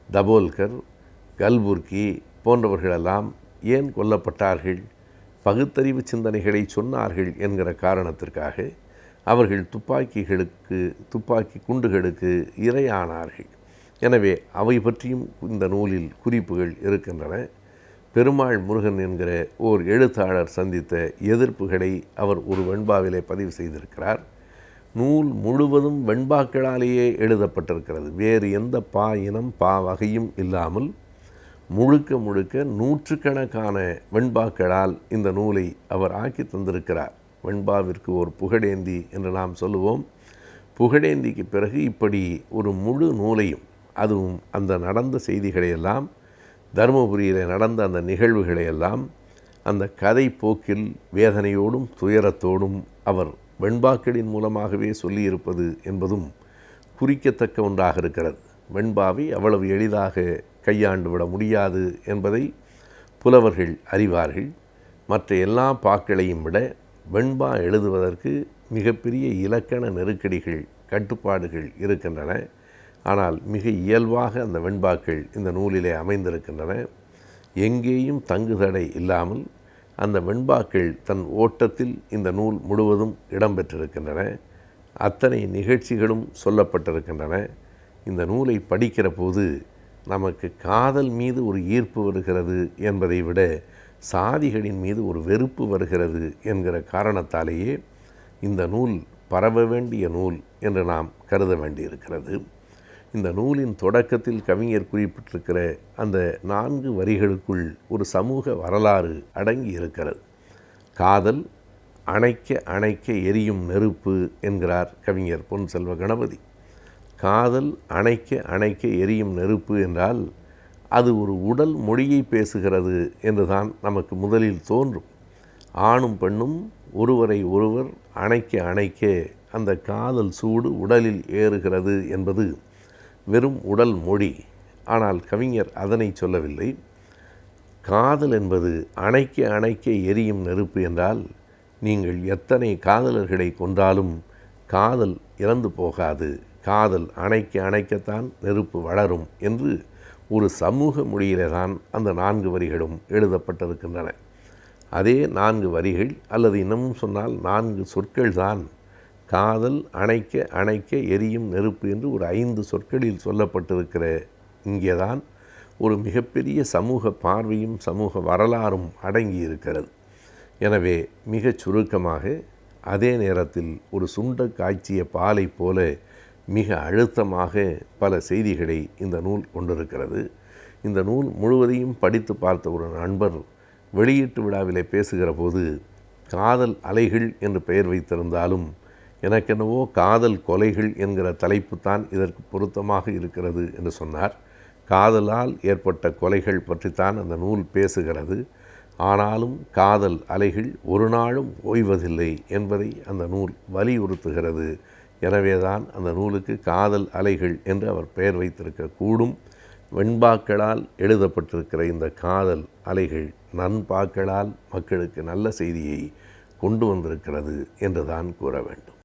தபோல்கர், கல்புர்கி போன்றவர்களெல்லாம் ஏன் கொல்லப்பட்டார்கள்? பகுத்தறிவு சிந்தனைகளை சொன்னார்கள் என்கிற காரணத்திற்காக அவர்கள் துப்பாக்கி குண்டுகளுக்கு இரையானார்கள். எனவே அவை பற்றியும் இந்த நூலில் குறிப்புகள் இருக்கின்றன. பெருமாள் முருகன் என்கிற ஓர் எழுத்தாளர் சந்தித்த எதிர்ப்புகளை அவர் ஒரு வெண்பாவிலே பதிவு செய்திருக்கிறார். நூல் முழுவதும் வெண்பாக்களாலேயே எழுதப்பட்டிருக்கிறது. வேறு எந்த பா இனம் பா வகையும் இல்லாமல் முழுக்க நூற்றுக்கணக்கான வெண்பாக்களால் இந்த நூலை அவர் ஆக்கி தந்திருக்கிறார். வெண்பாவிற்கு ஒரு புகழேந்தி என்று நாம் சொல்லுவோம். புகழேந்திக்கு பிறகு இப்படி ஒரு முழு நூலையும், அதுவும் அந்த நடந்த செய்திகளையெல்லாம், தருமபுரியில் நடந்த அந்த நிகழ்வுகளையெல்லாம் அந்த கதை போக்கில் வேதனையோடும் துயரத்தோடும் அவர் வெண்பாக்களின் மூலமாகவே சொல்லியிருப்பது என்பதும் குறிக்கத்தக்க ஒன்றாக இருக்கிறது. வெண்பாவை அவ்வளவு எளிதாக கையாண்டு விட முடியாது என்பதை புலவர்கள் அறிவார்கள். மற்ற எல்லா பாக்களையும் விட வெண்பா எழுதுவதற்கு மிகப்பெரிய இலக்கண நெருக்கடிகள், கட்டுப்பாடுகள் இருக்கின்றன. ஆனால் மிக இயல்பாக அந்த வெண்பாக்கள் இந்த நூலிலே அமைந்திருக்கின்றன. எங்கேயும் தங்குதடை இல்லாமல் அந்த வெண்பாக்கள் தன் ஓட்டத்தில் இந்த நூல் முழுவதும் இடம்பெற்றிருக்கின்றன. அத்தனை நிகழ்ச்சிகளும் சொல்லப்பட்டிருக்கின்றன. இந்த நூலை படிக்கிற போது நமக்கு காதல் மீது ஒரு ஈர்ப்பு வருகிறது என்பதை விட சாதிகளின் மீது ஒரு வெறுப்பு வருகிறது என்கிற காரணத்தாலேயே இந்த நூல் பரவ வேண்டிய நூல் என்று நாம் கருத வேண்டியிருக்கிறது. இந்த நூலின் தொடக்கத்தில் கவிஞர் குறிப்பிட்டிருக்கிற அந்த 4 வரிகளுக்குள் ஒரு சமூக வரலாறு அடங்கி இருக்கிறது. காதல் அணைக்க அணைக்க எரியும் நெருப்பு என்கிறார் கவிஞர் பொன் செல்வ கணபதி. காதல் அணைக்க அணைக்க எரியும் நெருப்பு என்றால் அது ஒரு உடல் மொழியை பேசுகிறது என்றுதான் நமக்கு முதலில் தோன்றும். ஆணும் பெண்ணும் ஒருவரை ஒருவர் அணைக்க அணைக்க அந்த காதல் சூடு உடலில் ஏறுகிறது என்பது வெறும் உடல் மொழி. ஆனால் கவிஞர் அதனை சொல்லவில்லை. காதல் என்பது அணைக்க அணைக்க எரியும் நெருப்பு என்றால் நீங்கள் எத்தனை காதலர்களை கொன்றாலும் காதல் இறந்து போகாது, காதல் அணைக்க அணைக்கத்தான் நெருப்பு வளரும் என்று ஒரு சமூக மொழியிலே தான் அந்த 4 வரிகளும் எழுதப்பட்டிருக்கின்றன. அதே 4 வரிகள் அல்லது இன்னமும் சொன்னால் 4 சொற்கள் தான் காதல் அணைக்க அணைக்க எரியும் நெருப்பு என்று ஒரு 5 சொற்களில் சொல்லப்பட்டிருக்கிற இங்கே தான் ஒரு மிகப்பெரிய சமூக பார்வையும் சமூக வரலாறும் அடங்கி இருக்கிறது. எனவே மிகச் சுருக்கமாக, அதே நேரத்தில் ஒரு சுண்ட காய்ச்சிய பாலை போல மிக அழுத்தமாக பல செய்திகளை இந்த நூல் கொண்டிருக்கிறது. இந்த நூல் முழுவதையும் படித்து பார்த்த ஒரு நண்பர் வெளியீட்டு விழாவிலே பேசுகிற போது காதல் அலைகள் என்று பெயர் வைத்திருந்தாலும் எனக்கென்னவோ காதல் கொலைகள் என்கிற தலைப்பு தான் இதற்கு பொருத்தமாக இருக்கிறது என்று சொன்னார். காதலால் ஏற்பட்ட கொலைகள் பற்றித்தான் அந்த நூல் பேசுகிறது. ஆனாலும் காதல் அலைகள் ஒரு நாளும் ஓய்வதில்லை என்பதை அந்த நூல் வலியுறுத்துகிறது. எனவேதான் அந்த நூலுக்கு காதல் அலைகள் என்று அவர் பெயர் வைத்திருக்கக்கூடும். வெண்பாக்களால் எழுதப்பட்டிருக்கிற இந்த காதல் அலைகள் நண்பாக்களால் மக்களுக்கு நல்ல செய்தியை கொண்டு வந்திருக்கிறது என்றுதான் கூற வேண்டும்.